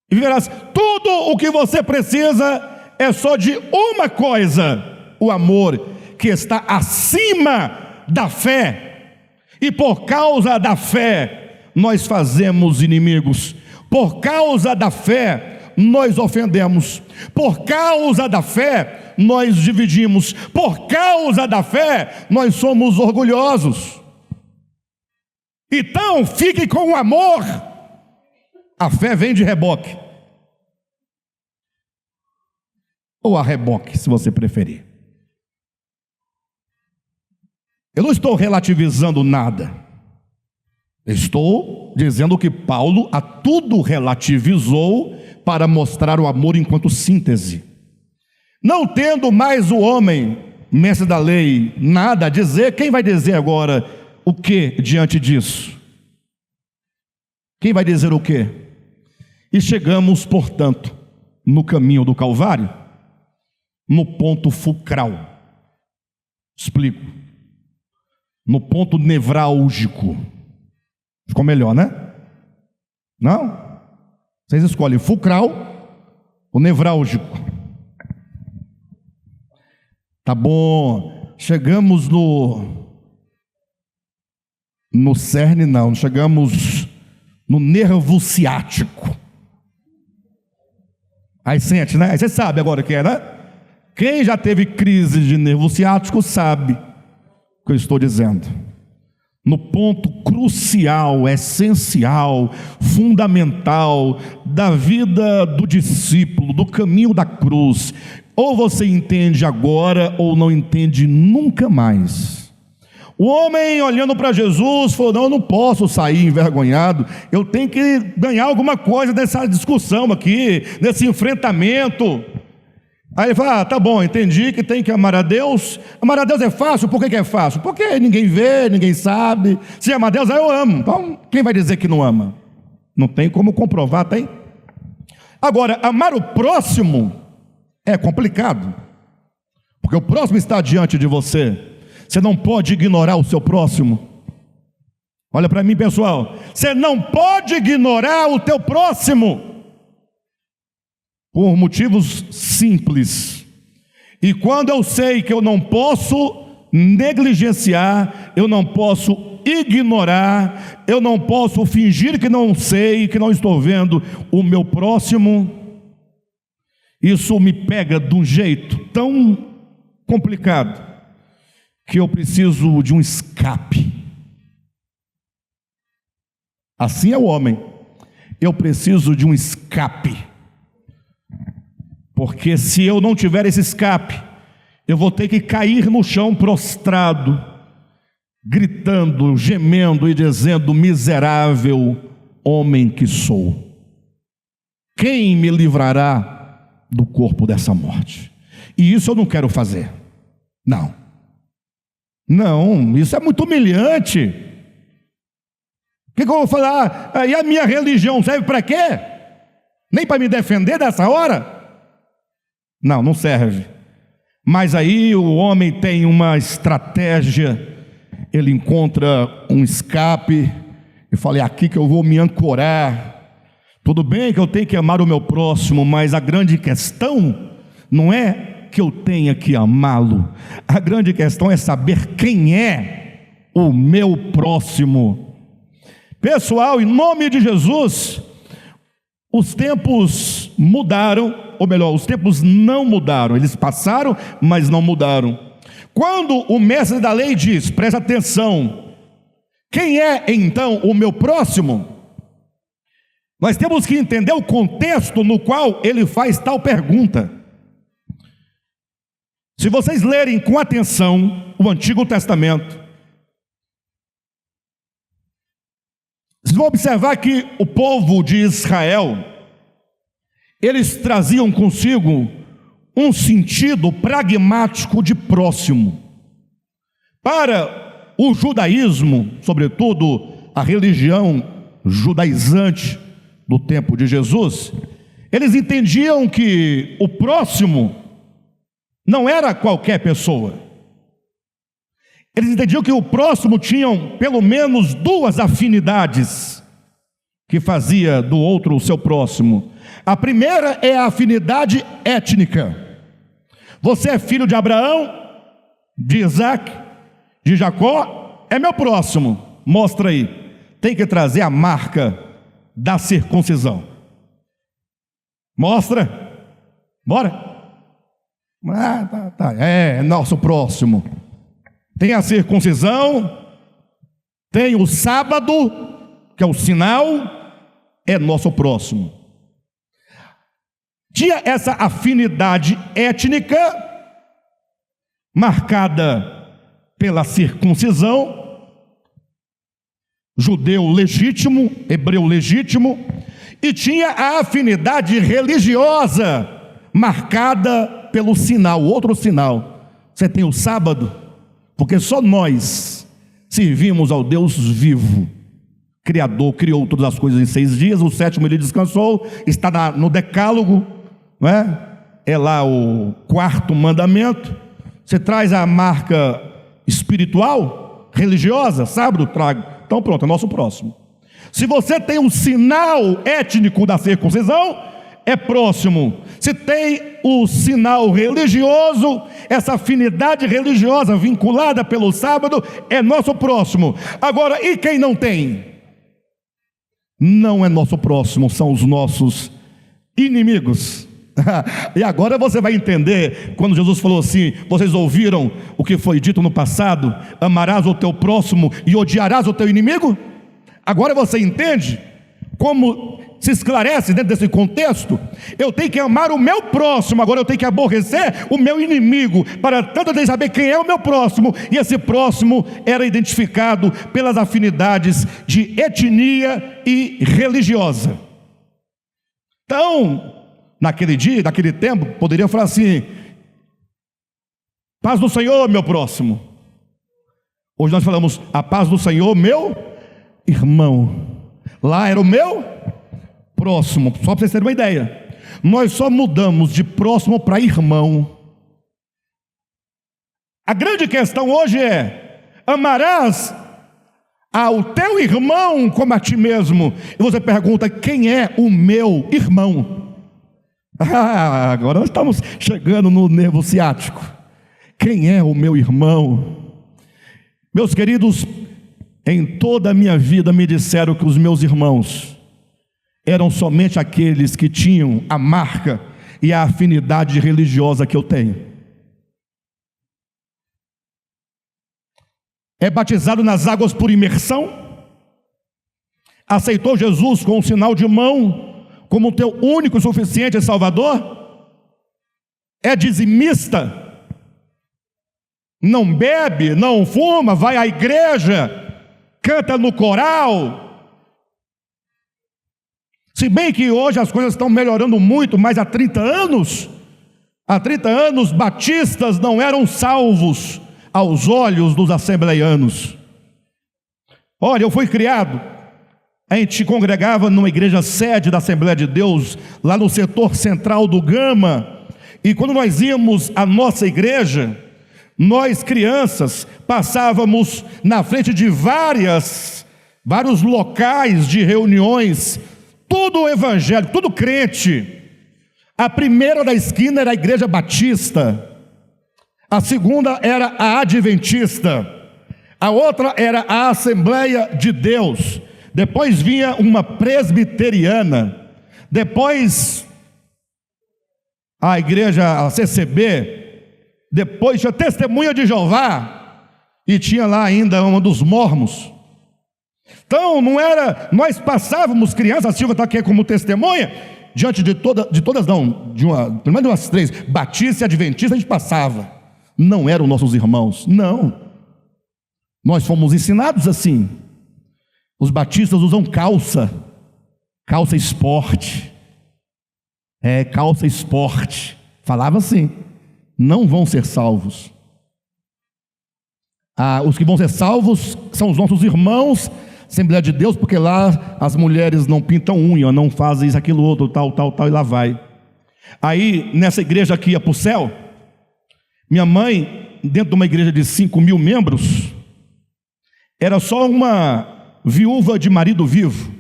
e viverás. Tudo o que você precisa é só de uma coisa: o amor, que está acima da fé. E por causa da fé nós fazemos inimigos. Por causa da fé nós ofendemos. Por causa da fé nós dividimos. Por causa da fé nós somos orgulhosos. Então fique com o amor. A fé vem de reboque, ou a reboque, se você preferir. Eu não estou relativizando nada. Estou dizendo que Paulo a tudo relativizou para mostrar o amor enquanto síntese. Não tendo mais o homem, mestre da lei, nada a dizer, quem vai dizer agora o que diante disso? Quem vai dizer o que? E chegamos, portanto, no caminho do Calvário, no ponto fulcral. Explico. No ponto nevrálgico. Ficou melhor, né? Não? Vocês escolhem fulcral ou nevrálgico. Tá bom. Chegamos no cerne, não. Chegamos no nervo ciático. Aí sente, né? Aí você sabe agora o que é, né? Quem já teve crise de nervo ciático sabe o que eu estou dizendo. No ponto crucial, essencial, fundamental da vida do discípulo, do caminho da cruz. Ou você entende agora ou não entende nunca mais. O homem olhando para Jesus falou: não, eu não posso sair envergonhado, eu tenho que ganhar alguma coisa dessa discussão aqui, desse enfrentamento. Aí ele fala: tá bom, entendi que tem que amar a Deus. Amar a Deus é fácil. Por que é fácil? Porque ninguém vê, ninguém sabe. Se amar a Deus, aí eu amo. Então, quem vai dizer que não ama? Não tem como comprovar, tem? Agora, amar o próximo é complicado, porque o próximo está diante de você. Você não pode ignorar o seu próximo. Olha para mim, pessoal. Você não pode ignorar o teu próximo, por motivos simples. E quando eu sei que eu não posso negligenciar, eu não posso ignorar, eu não posso fingir que não sei, que não estou vendo o meu próximo, isso me pega de um jeito tão complicado, que eu preciso de um escape. Assim é o homem. Eu preciso de um escape. Porque se eu não tiver esse escape, eu vou ter que cair no chão prostrado, gritando, gemendo e dizendo: miserável homem que sou, quem me livrará do corpo dessa morte? E isso eu não quero fazer. Não, isso é muito humilhante. O que eu vou falar? E a minha religião serve para quê? Nem para me defender dessa hora? Não serve. Mas aí o homem tem uma estratégia, ele encontra um escape, e fala: é aqui que eu vou me ancorar. Tudo bem que eu tenho que amar o meu próximo, mas a grande questão não é que eu tenha que amá-lo, a grande questão é saber quem é o meu próximo. Pessoal, em nome de Jesus, os tempos mudaram, ou melhor, os tempos não mudaram, eles passaram, mas não mudaram. Quando o mestre da lei diz, presta atenção, quem é então o meu próximo? Nós temos que entender o contexto no qual ele faz tal pergunta. Se vocês lerem com atenção o Antigo Testamento, vocês vão observar que o povo de Israel, eles traziam consigo um sentido pragmático de próximo. Para o judaísmo, sobretudo a religião judaizante do tempo de Jesus, eles entendiam que o próximo não era qualquer pessoa. Eles entendiam que o próximo tinham pelo menos duas afinidades que fazia do outro o seu próximo. A primeira é a afinidade étnica. Você é filho de Abraão, de Isaac, de Jacó, é meu próximo. Mostra aí. Tem que trazer a marca da circuncisão. Mostra. Bora. Tá. É nosso próximo. Tem a circuncisão, tem o sábado, que é o sinal, é nosso próximo. Tinha essa afinidade étnica, marcada pela circuncisão. judeu legítimo, hebreu legítimo, e tinha a afinidade religiosa marcada pelo sinal, outro sinal. Você tem o sábado, porque só nós servimos ao Deus vivo. Criador, criou todas as coisas em 6 dias, o sétimo ele descansou, está no decálogo, não é? É lá o 4º mandamento. Você traz a marca espiritual, religiosa, sábado, trago. Então pronto, é nosso próximo. Se você tem um sinal étnico da circuncisão, é próximo. Se tem o sinal religioso, essa afinidade religiosa vinculada pelo sábado, é nosso próximo. Agora, e quem não tem? Não é nosso próximo, são os nossos inimigos. E agora você vai entender quando Jesus falou assim: vocês ouviram o que foi dito no passado, amarás o teu próximo e odiarás o teu inimigo? Agora você entende como se esclarece dentro desse contexto. Eu tenho que amar o meu próximo, agora eu tenho que aborrecer o meu inimigo, para tanto eu tenho que saber quem é o meu próximo. E esse próximo era identificado pelas afinidades de etnia e religiosa. Então, naquele dia, naquele tempo, poderia falar assim: paz do Senhor, meu próximo. Hoje nós falamos: a paz do Senhor, meu irmão. Lá era o meu próximo. Só para vocês terem uma ideia, nós só mudamos de próximo para irmão. A grande questão hoje é: amarás ao teu irmão como a ti mesmo. E você pergunta: quem é o meu irmão? Agora nós estamos chegando no nervo ciático. Quem é o meu irmão? Meus queridos, em toda a minha vida me disseram que os meus irmãos eram somente aqueles que tinham a marca e a afinidade religiosa que eu tenho. É batizado nas águas por imersão, aceitou Jesus com um sinal de mão como teu único e suficiente Salvador, é dizimista, não bebe, não fuma, vai à igreja, canta no coral. Se bem que hoje as coisas estão melhorando muito, mas há 30 anos batistas não eram salvos aos olhos dos assembleianos. Olha, eu fui criado, a gente congregava numa igreja sede da Assembleia de Deus, lá no setor central do Gama, e quando nós íamos à nossa igreja, nós crianças passávamos na frente de vários locais de reuniões, tudo evangélico, tudo crente. A primeira da esquina era a igreja batista, a segunda era a adventista, a outra era a Assembleia de Deus, depois vinha uma presbiteriana, depois a igreja, a CCB, depois tinha Testemunha de Jeová, e tinha lá ainda uma dos mormons. Então não era, nós passávamos, crianças, a Silvia está aqui como testemunha, diante de todas não, pelo menos de umas 3, batista e adventista, a gente passava, não eram nossos irmãos, não, nós fomos ensinados assim. Os batistas usam calça esporte, calça esporte, falava assim, não vão ser salvos. Os que vão ser salvos são os nossos irmãos, Assembleia de Deus, porque lá as mulheres não pintam unha, não fazem isso, aquilo, outro, tal, e lá vai. Aí, nessa igreja que ia para o céu, minha mãe, dentro de uma igreja de 5.000 membros, era só uma viúva de marido vivo.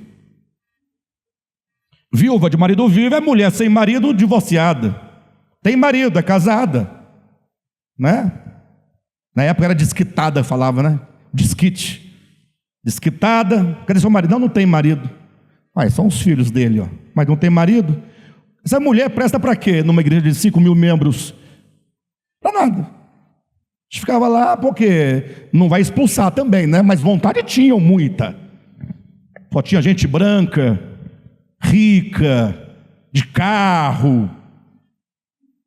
Viúva de marido vivo é mulher sem marido, divorciada. Tem marido, é casada, né? Na época era desquitada, falava, né? Desquite. Desquitada. Cadê seu marido? Não tem marido. São os filhos dele, ó. Mas não tem marido. Essa mulher presta para quê? Numa igreja de 5.000 membros? Para nada. A gente ficava lá porque não vai expulsar também, né? Mas vontade tinham muita. Só tinha gente branca, rica, de carro,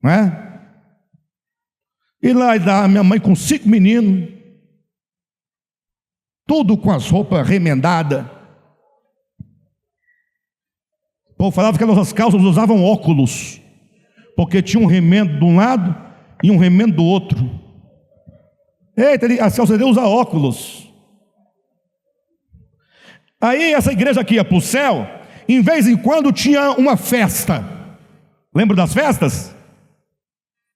né? E lá a minha mãe com 5 meninos. tudo com as roupas remendadas. O povo falava que aquelas calças usavam óculos, porque tinha um remendo de um lado e um remendo do outro. Eita, as calças dele usa óculos. Aí essa igreja que ia para o céu, em vez em quando tinha uma festa. Lembra das festas?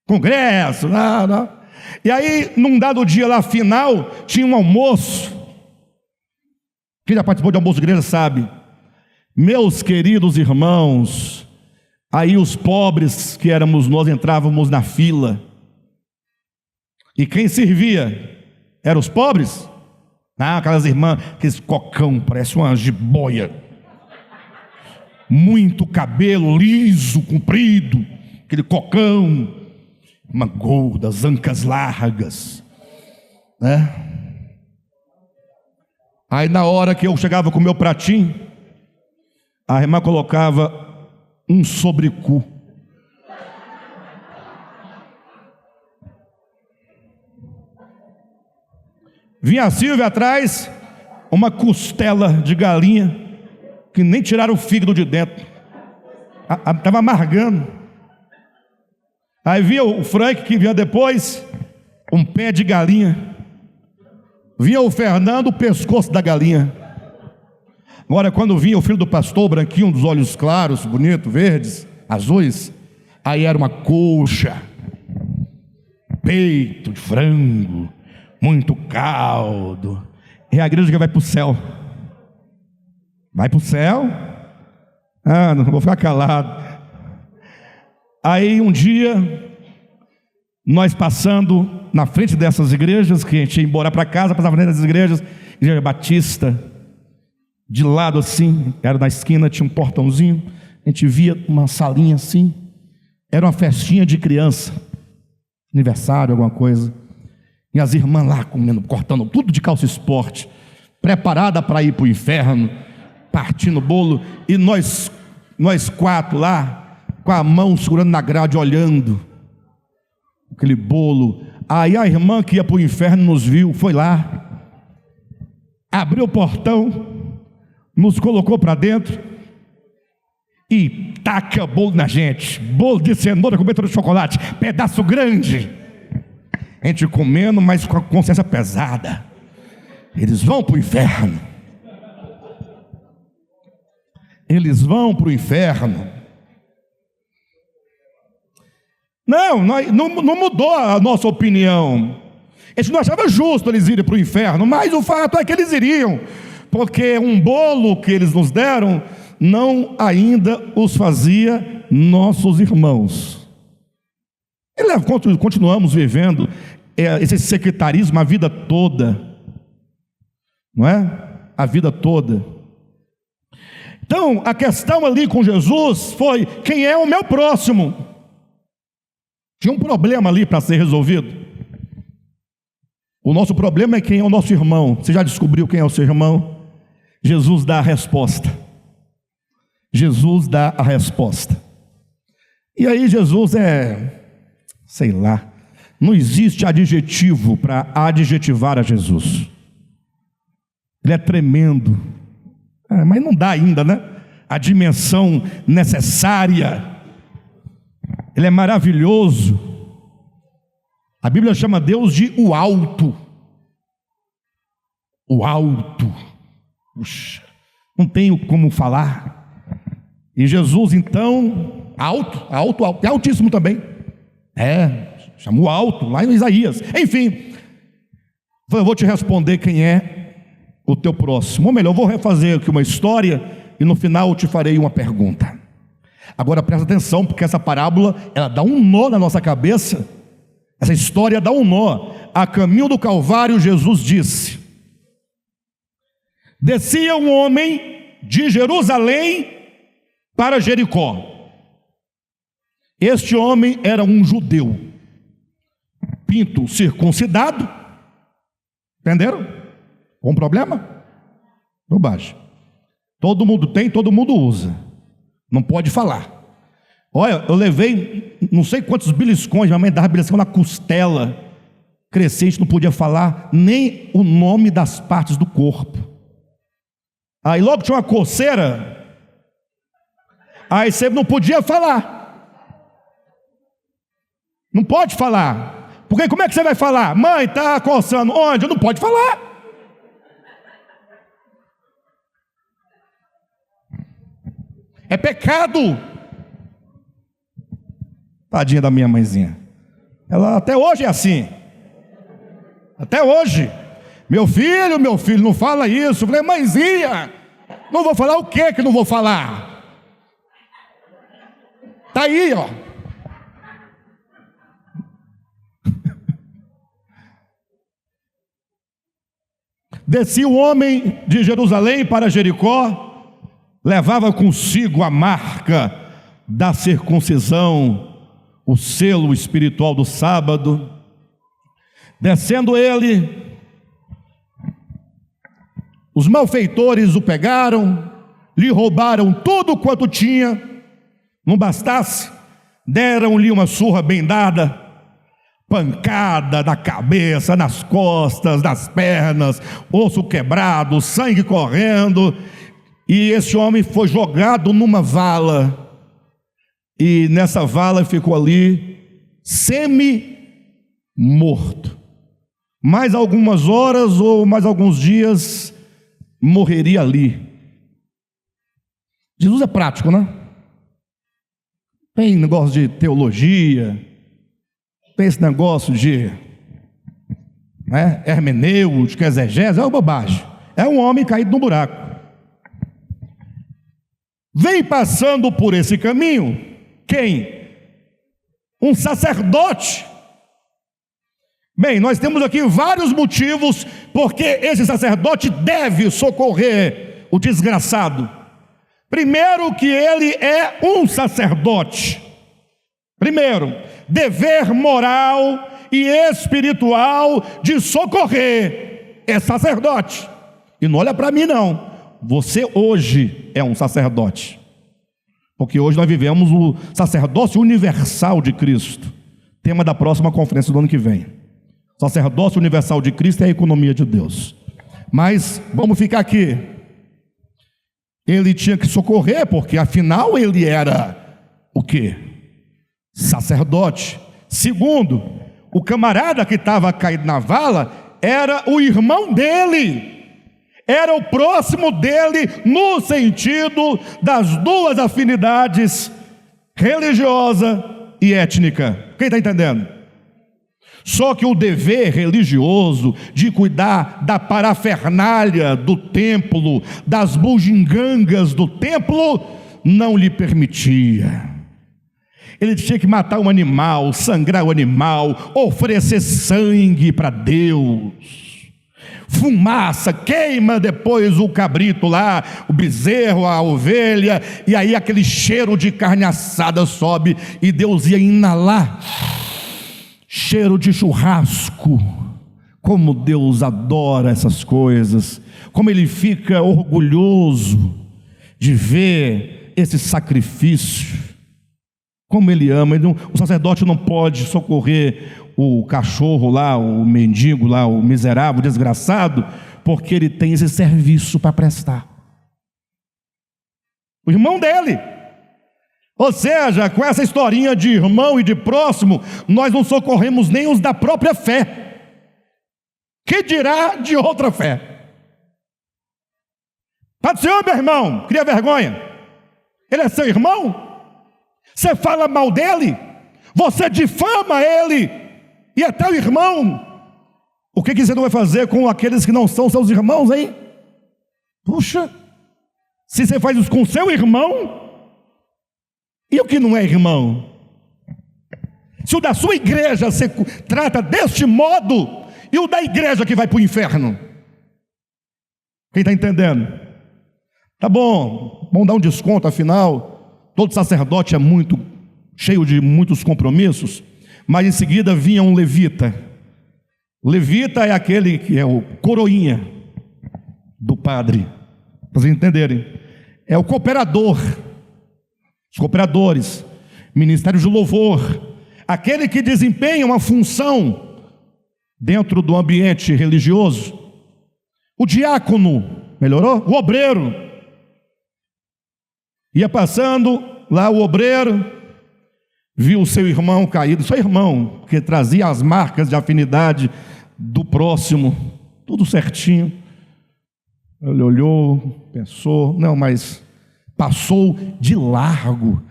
Congresso, não. E aí, num dado dia lá final, tinha um almoço. Quem já participou de almoço de igreja sabe. Meus queridos irmãos, aí os pobres que éramos nós entrávamos na fila. E quem servia? Eram os pobres? Aquelas irmãs, aqueles cocão, parece uma jiboia. Muito cabelo liso, comprido, aquele cocão, uma gorda, as ancas largas, né? Aí na hora que eu chegava com o meu pratinho, a irmã colocava um sobrecu. Vinha a Silvia atrás, uma costela de galinha, que nem tiraram o fígado de dentro, estava amargando. Aí vinha o Frank, que vinha depois, um pé de galinha. Vinha o Fernando, o pescoço da galinha. Agora, quando vinha o filho do pastor, branquinho, dos olhos claros, bonito, verdes, azuis, aí era uma coxa, peito de frango, muito caldo. É a igreja que vai para o céu. Vai para o céu? Não vou ficar calado. Aí um dia, nós passando na frente dessas igrejas, que a gente ia embora para casa, passava na frente dessas igrejas, igreja batista, de lado assim, era na esquina, tinha um portãozinho, a gente via uma salinha assim, era uma festinha de criança, aniversário, alguma coisa, e as irmãs lá comendo, cortando tudo de calça esporte, preparada para ir para o inferno, partindo o bolo, e nós quatro lá, com a mão segurando na grade, olhando aquele bolo. Aí a irmã que ia para o inferno nos viu, foi lá, abriu o portão, nos colocou para dentro e taca bolo na gente, bolo de cenoura com cobertura de chocolate, pedaço grande, a gente comendo, mas com a consciência pesada. Eles vão para o inferno, eles vão para o inferno. Não mudou a nossa opinião. A gente não achava justo eles irem para o inferno, mas o fato é que eles iriam, porque um bolo que eles nos deram não ainda os fazia nossos irmãos. E continuamos vivendo esse sectarismo a vida toda, não é? A vida toda. Então, a questão ali com Jesus foi: quem é o meu próximo? Tinha um problema ali para ser resolvido. O nosso problema é quem é o nosso irmão. Você já descobriu quem é o seu irmão? Jesus dá a resposta. Jesus dá a resposta. E aí Jesus sei lá, não existe adjetivo para adjetivar a Jesus. Ele é tremendo. Mas não dá ainda, né? A dimensão necessária. Ele é maravilhoso. A Bíblia chama Deus de o alto. O alto. Puxa, não tenho como falar. E Jesus então, alto, é altíssimo também. Chamou alto, lá em Isaías. Enfim, eu vou te responder quem é o teu próximo. Ou melhor, eu vou refazer aqui uma história e no final eu te farei uma pergunta. Agora presta atenção, porque essa parábola, ela dá um nó na nossa cabeça. Essa história dá um nó. A caminho do Calvário, Jesus disse: descia um homem de Jerusalém para Jericó. Este homem era um judeu, pinto circuncidado. Entenderam? Um problema? Bobagem. Todo mundo tem, todo mundo usa. Não pode falar. Olha, eu levei não sei quantos beliscões, minha mãe dava beliscão na costela. crescente, não podia falar nem o nome das partes do corpo. Aí logo tinha uma coceira, aí você não podia falar. Não pode falar. Porque como é que você vai falar? Mãe, está coçando. Onde? Não pode falar. É pecado. Tadinha da minha mãezinha. Ela até hoje é assim. Até hoje. Meu filho, não fala isso. Eu falei, mãezinha, não vou falar o que não vou falar? Tá aí, ó. Descia o homem de Jerusalém para Jericó, levava consigo a marca da circuncisão, o selo espiritual do sábado. Descendo ele, os malfeitores o pegaram, lhe roubaram tudo quanto tinha. Não bastasse, deram-lhe uma surra bem dada, pancada na cabeça, nas costas, nas pernas, osso quebrado, sangue correndo, e esse homem foi jogado numa vala, e nessa vala ficou ali semi-morto. Mais algumas horas ou mais alguns dias morreria ali. Jesus é prático, né? Tem negócio de teologia, tem esse negócio de hermenêutica, exegese, é uma bobagem. É um homem caído no buraco. Vem passando por esse caminho, quem? Um sacerdote. Bem, nós temos aqui vários motivos porque esse sacerdote deve socorrer o desgraçado. Primeiro, que ele é um sacerdote. Primeiro, dever moral e espiritual de socorrer. É sacerdote. E não olha para mim não. Você hoje é um sacerdote. Porque hoje nós vivemos o sacerdócio universal de Cristo. Tema da próxima conferência do ano que vem. Sacerdócio universal de Cristo é a economia de Deus. Mas vamos ficar aqui. Ele tinha que socorrer, porque afinal ele era o quê? Sacerdote. Segundo, o camarada que estava caído na vala era o irmão dele. Era o próximo dele no sentido das duas afinidades, religiosa e étnica. Quem está entendendo? Só que o dever religioso de cuidar da parafernália do templo, das bugigangas do templo, não lhe permitia. Ele tinha que matar um animal, sangrar o animal, oferecer sangue para Deus. Fumaça, queima depois o cabrito lá, o bezerro, a ovelha, e aí aquele cheiro de carne assada sobe, e Deus ia inalar cheiro de churrasco. Como Deus adora essas coisas, como Ele fica orgulhoso de ver esse sacrifício, como Ele ama. O sacerdote não pode socorrer o cachorro lá, o mendigo lá, o miserável, o desgraçado, porque ele tem esse serviço para prestar. O irmão dele. Ou seja, com essa historinha de irmão e de próximo, nós não socorremos nem os da própria fé. Que dirá de outra fé? Pai do Senhor, meu irmão, cria vergonha. Ele é seu irmão? Você fala mal dele? Você difama ele? E é teu irmão? O que você não vai fazer com aqueles que não são seus irmãos, hein? Puxa, se você faz isso com seu irmão, e o que não é irmão? Se o da sua igreja você trata deste modo, e o da igreja que vai para o inferno? Quem está entendendo? Tá bom, vamos dar um desconto, afinal, todo sacerdote é muito cheio de muitos compromissos. Mas em seguida vinha um levita. O levita é aquele que é o coroinha do padre, para vocês entenderem. É o cooperador, os cooperadores, ministério de louvor, aquele que desempenha uma função dentro do ambiente religioso. O diácono, melhorou? O obreiro. Ia passando lá o obreiro, viu o seu irmão caído, seu irmão, que trazia as marcas de afinidade do próximo, tudo certinho. Ele olhou, pensou, não, mas passou de largo.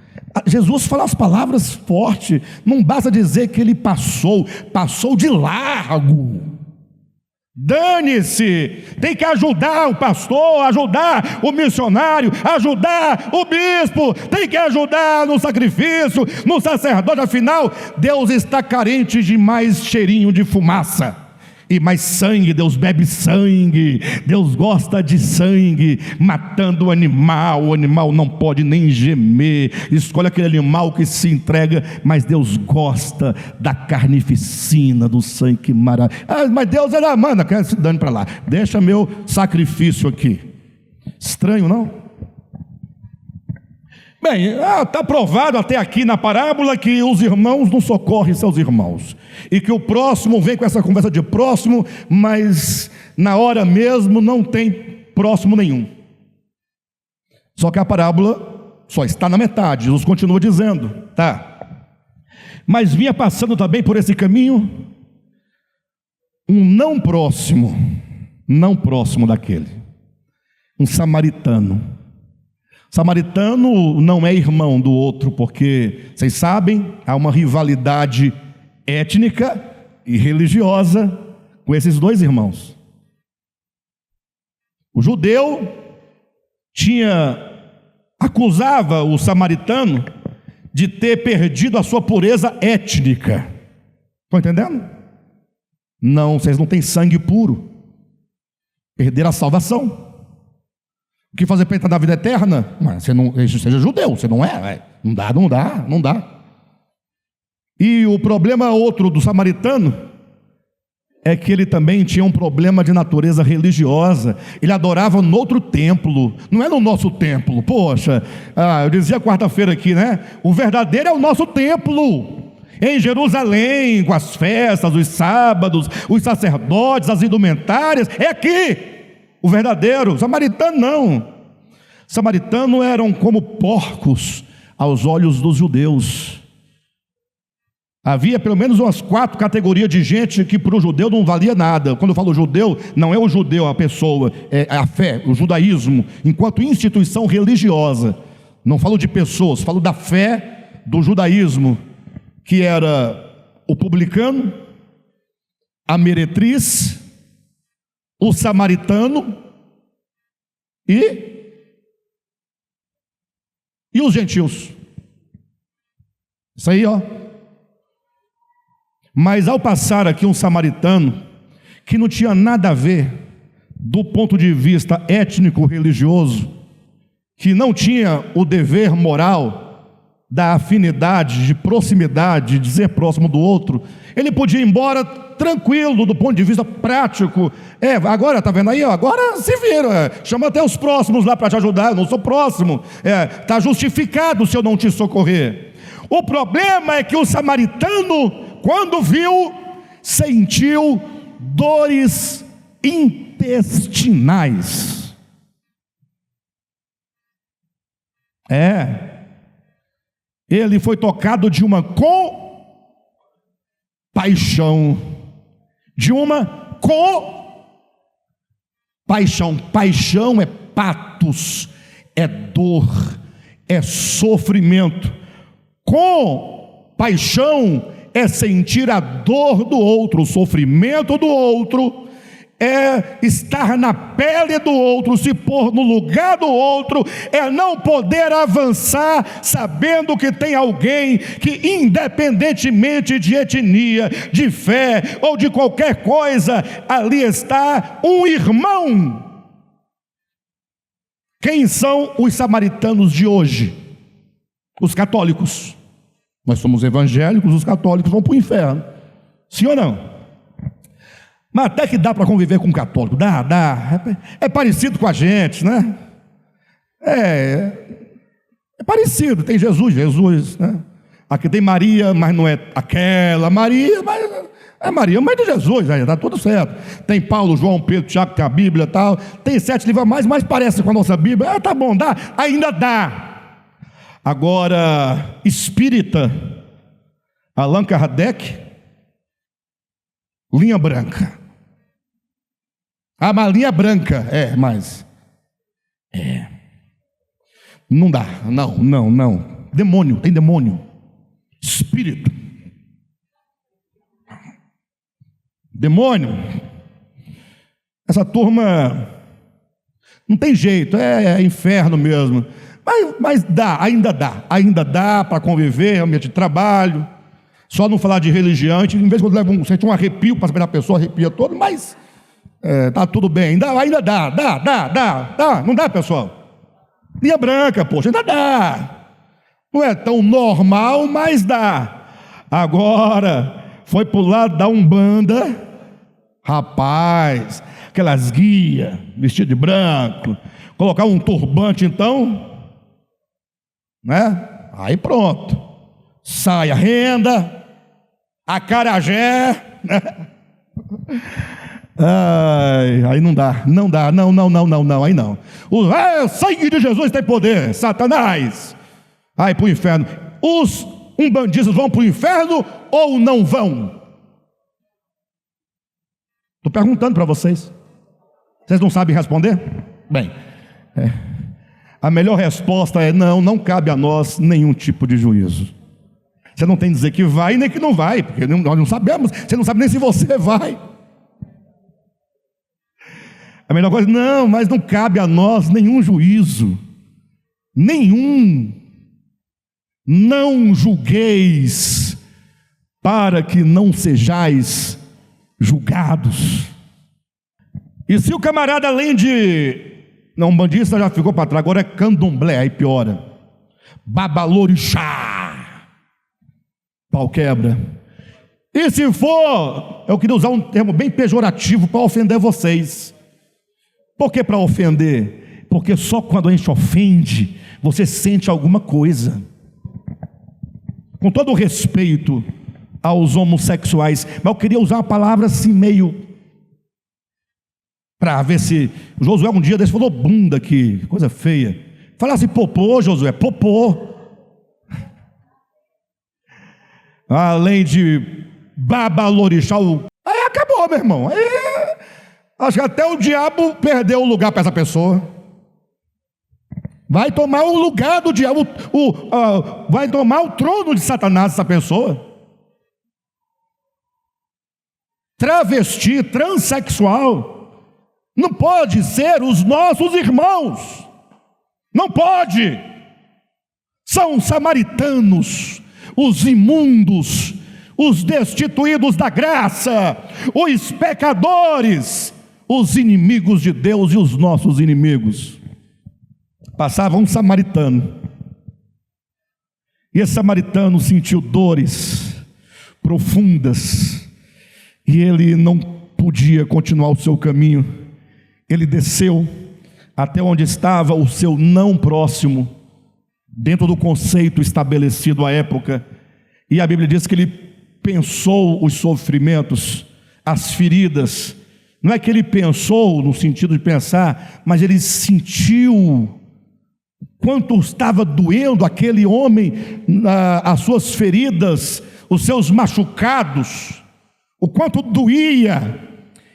Jesus fala as palavras fortes, não basta dizer que ele passou de largo. Dane-se, tem que ajudar o pastor, ajudar o missionário, ajudar o bispo, tem que ajudar no sacrifício, no sacerdote. Afinal, Deus está carente de mais cheirinho de fumaça e mais sangue. Deus bebe sangue, Deus gosta de sangue. Matando o animal não pode nem gemer, escolhe aquele animal que se entrega, mas Deus gosta da carnificina, do sangue. Que maravilha. Mas Deus manda, quer se dane para lá, deixa meu sacrifício aqui. Estranho, não? Bem, está provado até aqui na parábola que os irmãos não socorrem seus irmãos, e que o próximo vem com essa conversa de próximo, mas na hora mesmo não tem próximo nenhum. Só que a parábola só está na metade. Jesus continua dizendo, tá? Mas vinha passando também por esse caminho um não próximo daquele, um samaritano. Samaritano não é irmão do outro, porque, vocês sabem, há uma rivalidade étnica e religiosa com esses dois irmãos. O judeu acusava o samaritano de ter perdido a sua pureza étnica. Estão entendendo? Não, vocês não têm sangue puro, perderam a salvação. O que fazer para entrar na vida eterna? Mas você não seja judeu, você não é? Não dá. E o problema outro do samaritano é que ele também tinha um problema de natureza religiosa. Ele adorava no outro templo, não é no nosso templo. Poxa, eu dizia quarta-feira aqui, né? O verdadeiro é o nosso templo, em Jerusalém, com as festas, os sábados, os sacerdotes, as indumentárias, é aqui. O verdadeiro. Samaritano não. Samaritanos eram como porcos aos olhos dos judeus. Havia pelo menos umas 4 categorias de gente que para o judeu não valia nada. Quando eu falo judeu, não é o judeu a pessoa, é a fé, o judaísmo, enquanto instituição religiosa. Não falo de pessoas, falo da fé do judaísmo, que era o publicano, a meretriz, o samaritano e os gentios. Isso aí, ó. Mas ao passar aqui um samaritano, que não tinha nada a ver do ponto de vista étnico-religioso, que não tinha o dever moral da afinidade, de proximidade, de ser próximo do outro, ele podia ir embora tranquilo do ponto de vista prático. Agora, tá vendo aí? Agora se vira, chama até os próximos lá para te ajudar. Eu não sou próximo, está justificado se eu não te socorrer. O problema é que o samaritano, quando viu, sentiu dores intestinais. Ele foi tocado de uma compaixão, paixão é patos, é dor, é sofrimento. Compaixão é sentir a dor do outro, o sofrimento do outro, é estar na pele do outro, se pôr no lugar do outro, é não poder avançar sabendo que tem alguém que, independentemente de etnia, de fé ou de qualquer coisa, ali está um irmão. Quem são os samaritanos de hoje? Os católicos. Nós somos evangélicos, os católicos vão para o inferno. Sim ou não? Mas até que dá para conviver com um católico, dá. É parecido com a gente, né? É parecido, tem Jesus, né? Aqui tem Maria, mas não é aquela Maria, mas É Maria, mãe de Jesus, aí está tudo certo. Tem Paulo, João, Pedro, Tiago, tem a Bíblia e tal. Tem 7 livros a mais, mas parece com a nossa Bíblia. Tá bom, dá, ainda dá. Agora, espírita, Allan Kardec, linha branca. Mas linha branca, mas... Não dá, não. Demônio, tem demônio. Espírito. Demônio. Essa turma não tem jeito, é inferno mesmo. Mas ainda dá para conviver, ambiente de trabalho. Só não falar de religião, em vez de leva sente um arrepio para saber da pessoa, arrepia todo, mas tá tudo bem, ainda dá, não dá, pessoal? Linha branca, poxa, ainda dá. Não é tão normal, mas dá. Agora, foi pro lado da Umbanda, rapaz, aquelas guias, vestido de branco, colocar um turbante então, né? Aí pronto, sai a renda, acarajé, né? Aí não dá, aí não. O sangue de Jesus tem poder, Satanás. Aí para o inferno. Os umbandistas vão para o inferno ou não vão? Estou perguntando para vocês. Vocês não sabem responder? Bem, a melhor resposta é não cabe a nós nenhum tipo de juízo. Você não tem que dizer que vai nem que não vai, porque nós não sabemos, você não sabe nem se você vai. A melhor coisa, mas não cabe a nós nenhum juízo, nenhum. Não julgueis, para que não sejais julgados. E se o camarada, além de... Não, bandista já ficou para trás, agora é candomblé, aí piora. Babalorixá, pau quebra. E se for, eu queria usar um termo bem pejorativo para ofender vocês. Por que para ofender? Porque só quando a gente ofende, você sente alguma coisa. Com todo o respeito aos homossexuais, mas eu queria usar uma palavra assim meio... para ver se... O Josué um dia desse falou bunda aqui, coisa feia. Falasse popô, Josué, popô. Além de babalorixá, aí acabou, meu irmão. Acho que até o diabo perdeu o lugar para essa pessoa. Vai tomar o lugar do diabo, vai tomar o trono de Satanás essa pessoa. Travesti, transexual, não pode ser os nossos irmãos. Não pode. São samaritanos, os imundos, os destituídos da graça, os pecadores, os inimigos de Deus e os nossos inimigos. Passava um samaritano, e esse samaritano sentiu dores profundas, e ele não podia continuar o seu caminho. Ele desceu até onde estava o seu não próximo, dentro do conceito estabelecido à época, e a Bíblia diz que ele pensou os sofrimentos, as feridas. Não é que ele pensou no sentido de pensar, mas ele sentiu quanto estava doendo aquele homem, as suas feridas, os seus machucados, o quanto doía.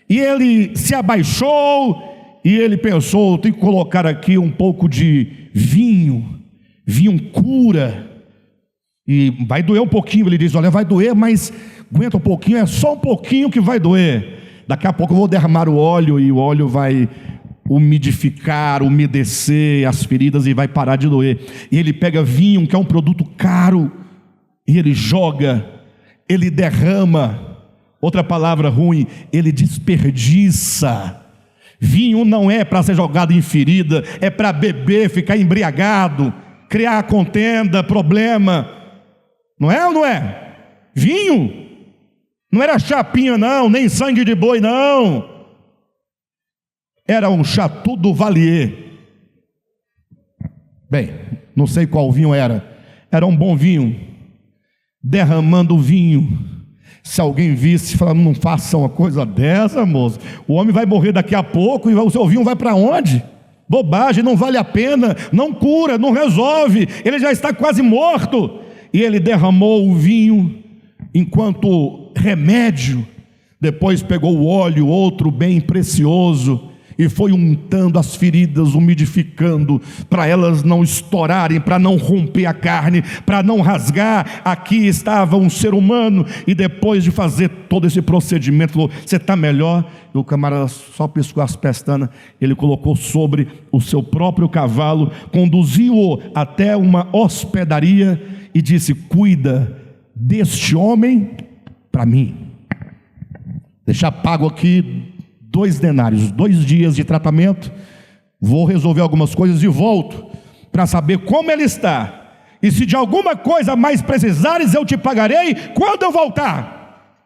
E ele se abaixou e ele pensou: tenho que colocar aqui um pouco de vinho cura, e vai doer um pouquinho. Ele diz: olha, vai doer, mas aguenta um pouquinho, é só um pouquinho que vai doer. Daqui a pouco eu vou derramar o óleo, e o óleo vai umidificar, umedecer as feridas e vai parar de doer. E ele pega vinho, que é um produto caro, e ele joga, ele derrama. Outra palavra ruim, ele desperdiça. Vinho não é para ser jogado em ferida, é para beber, ficar embriagado, criar contenda, problema. Não é ou não é? Vinho não era chapinha não, nem sangue de boi não. Era um Chateau do Valier. Bem, não sei qual vinho era. Era um bom vinho. Derramando vinho, Se alguém visse, falando, não faça uma coisa dessa, moço, o homem vai morrer daqui a pouco e o seu vinho vai para onde? Bobagem, não vale a pena, não cura, não resolve, ele já está quase morto. E ele derramou o vinho enquanto remédio, depois pegou o óleo, outro bem precioso, e foi untando as feridas, umidificando, para elas não estourarem, para não romper a carne, para não rasgar. Aqui estava um ser humano, e depois de fazer todo esse procedimento, falou, você está melhor? E o camarada só piscou as pestanas, ele colocou sobre o seu próprio cavalo, conduziu-o até uma hospedaria, e disse, cuida deste homem para mim. Deixar pago aqui 2 denários, 2 dias de tratamento, vou resolver algumas coisas e volto para saber como ele está, e se de alguma coisa mais precisares eu te pagarei quando eu voltar.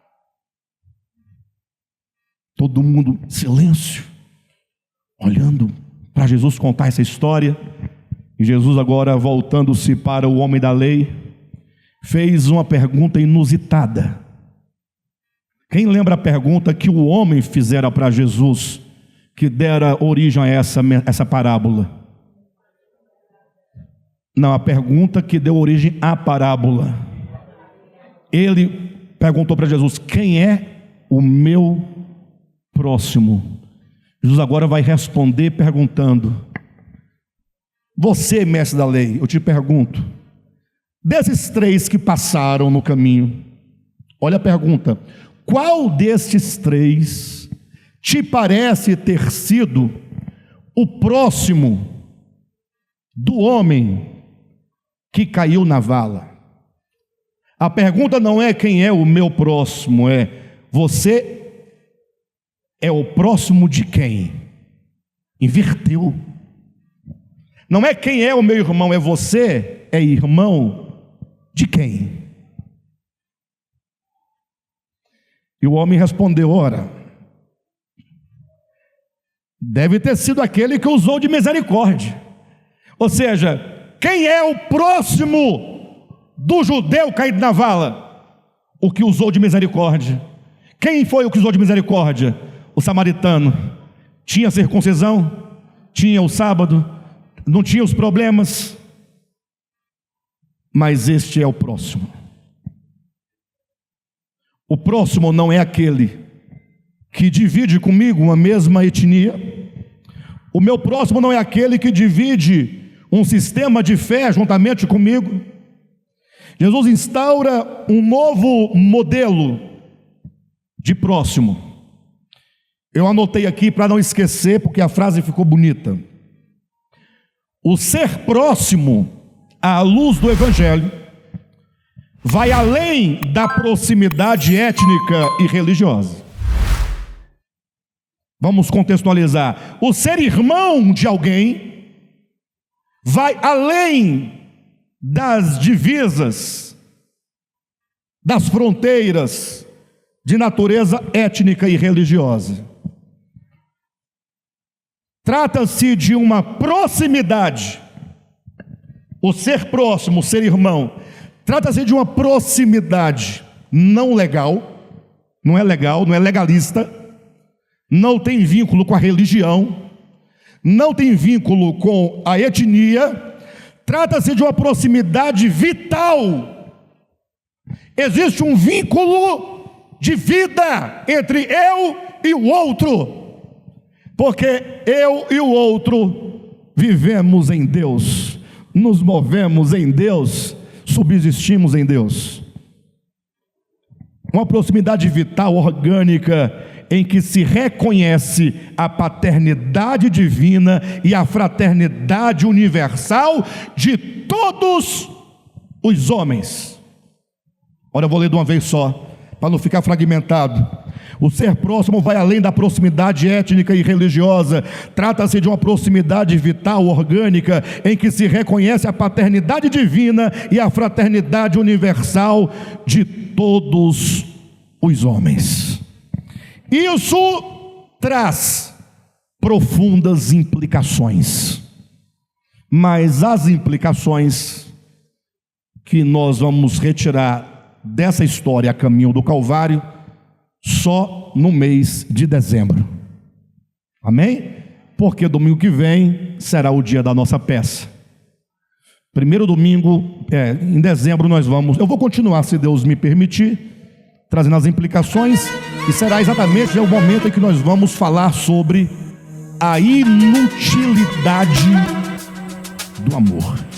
Todo mundo silêncio, olhando para Jesus contar essa história. E Jesus, agora voltando-se para o homem da lei, fez uma pergunta inusitada. Quem lembra a pergunta que o homem fizera para Jesus, que dera origem a essa parábola? Não, a pergunta que deu origem à parábola. Ele perguntou para Jesus, quem é o meu próximo? Jesus agora vai responder perguntando, você, mestre da lei, eu te pergunto, desses 3 que passaram no caminho, olha a pergunta, qual destes 3 te parece ter sido o próximo do homem que caiu na vala? A pergunta não é quem é o meu próximo, é você é o próximo de quem? Inverteu. Não é quem é o meu irmão, é você é irmão de quem? E o homem respondeu, ora, deve ter sido aquele que usou de misericórdia. Ou seja, quem é o próximo do judeu caído na vala? O que usou de misericórdia. Quem foi o que usou de misericórdia? O samaritano. Tinha circuncisão, tinha o sábado, não tinha os problemas, mas este é o próximo. O próximo não é aquele que divide comigo uma mesma etnia. O meu próximo não é aquele que divide um sistema de fé juntamente comigo. Jesus instaura um novo modelo de próximo. Eu anotei aqui para não esquecer, porque a frase ficou bonita. O ser próximo, à luz do Evangelho, vai além da proximidade étnica e religiosa. Vamos contextualizar. O ser irmão de alguém vai além das divisas, das fronteiras de natureza étnica e religiosa. Trata-se de uma proximidade. O ser próximo, o ser irmão, trata-se de uma proximidade não legal, não é legalista, não tem vínculo com a religião, não tem vínculo com a etnia, trata-se de uma proximidade vital. Existe um vínculo de vida entre eu e o outro, porque eu e o outro vivemos em Deus, nos movemos em Deus, subsistimos em Deus. Uma proximidade vital, orgânica, em que se reconhece a paternidade divina e a fraternidade universal de todos os homens. Olha, eu vou ler de uma vez só, para não ficar fragmentado. O ser próximo vai além da proximidade étnica e religiosa. Trata-se de uma proximidade vital, orgânica, em que se reconhece a paternidade divina e a fraternidade universal de todos os homens. Isso traz profundas implicações, mas as implicações que nós vamos retirar dessa história a caminho do Calvário só no mês de dezembro. Amém? Porque domingo que vem será o dia da nossa peça. Primeiro domingo, em dezembro eu vou continuar, se Deus me permitir, trazendo as implicações, e será exatamente o momento em que nós vamos falar sobre a inutilidade do amor.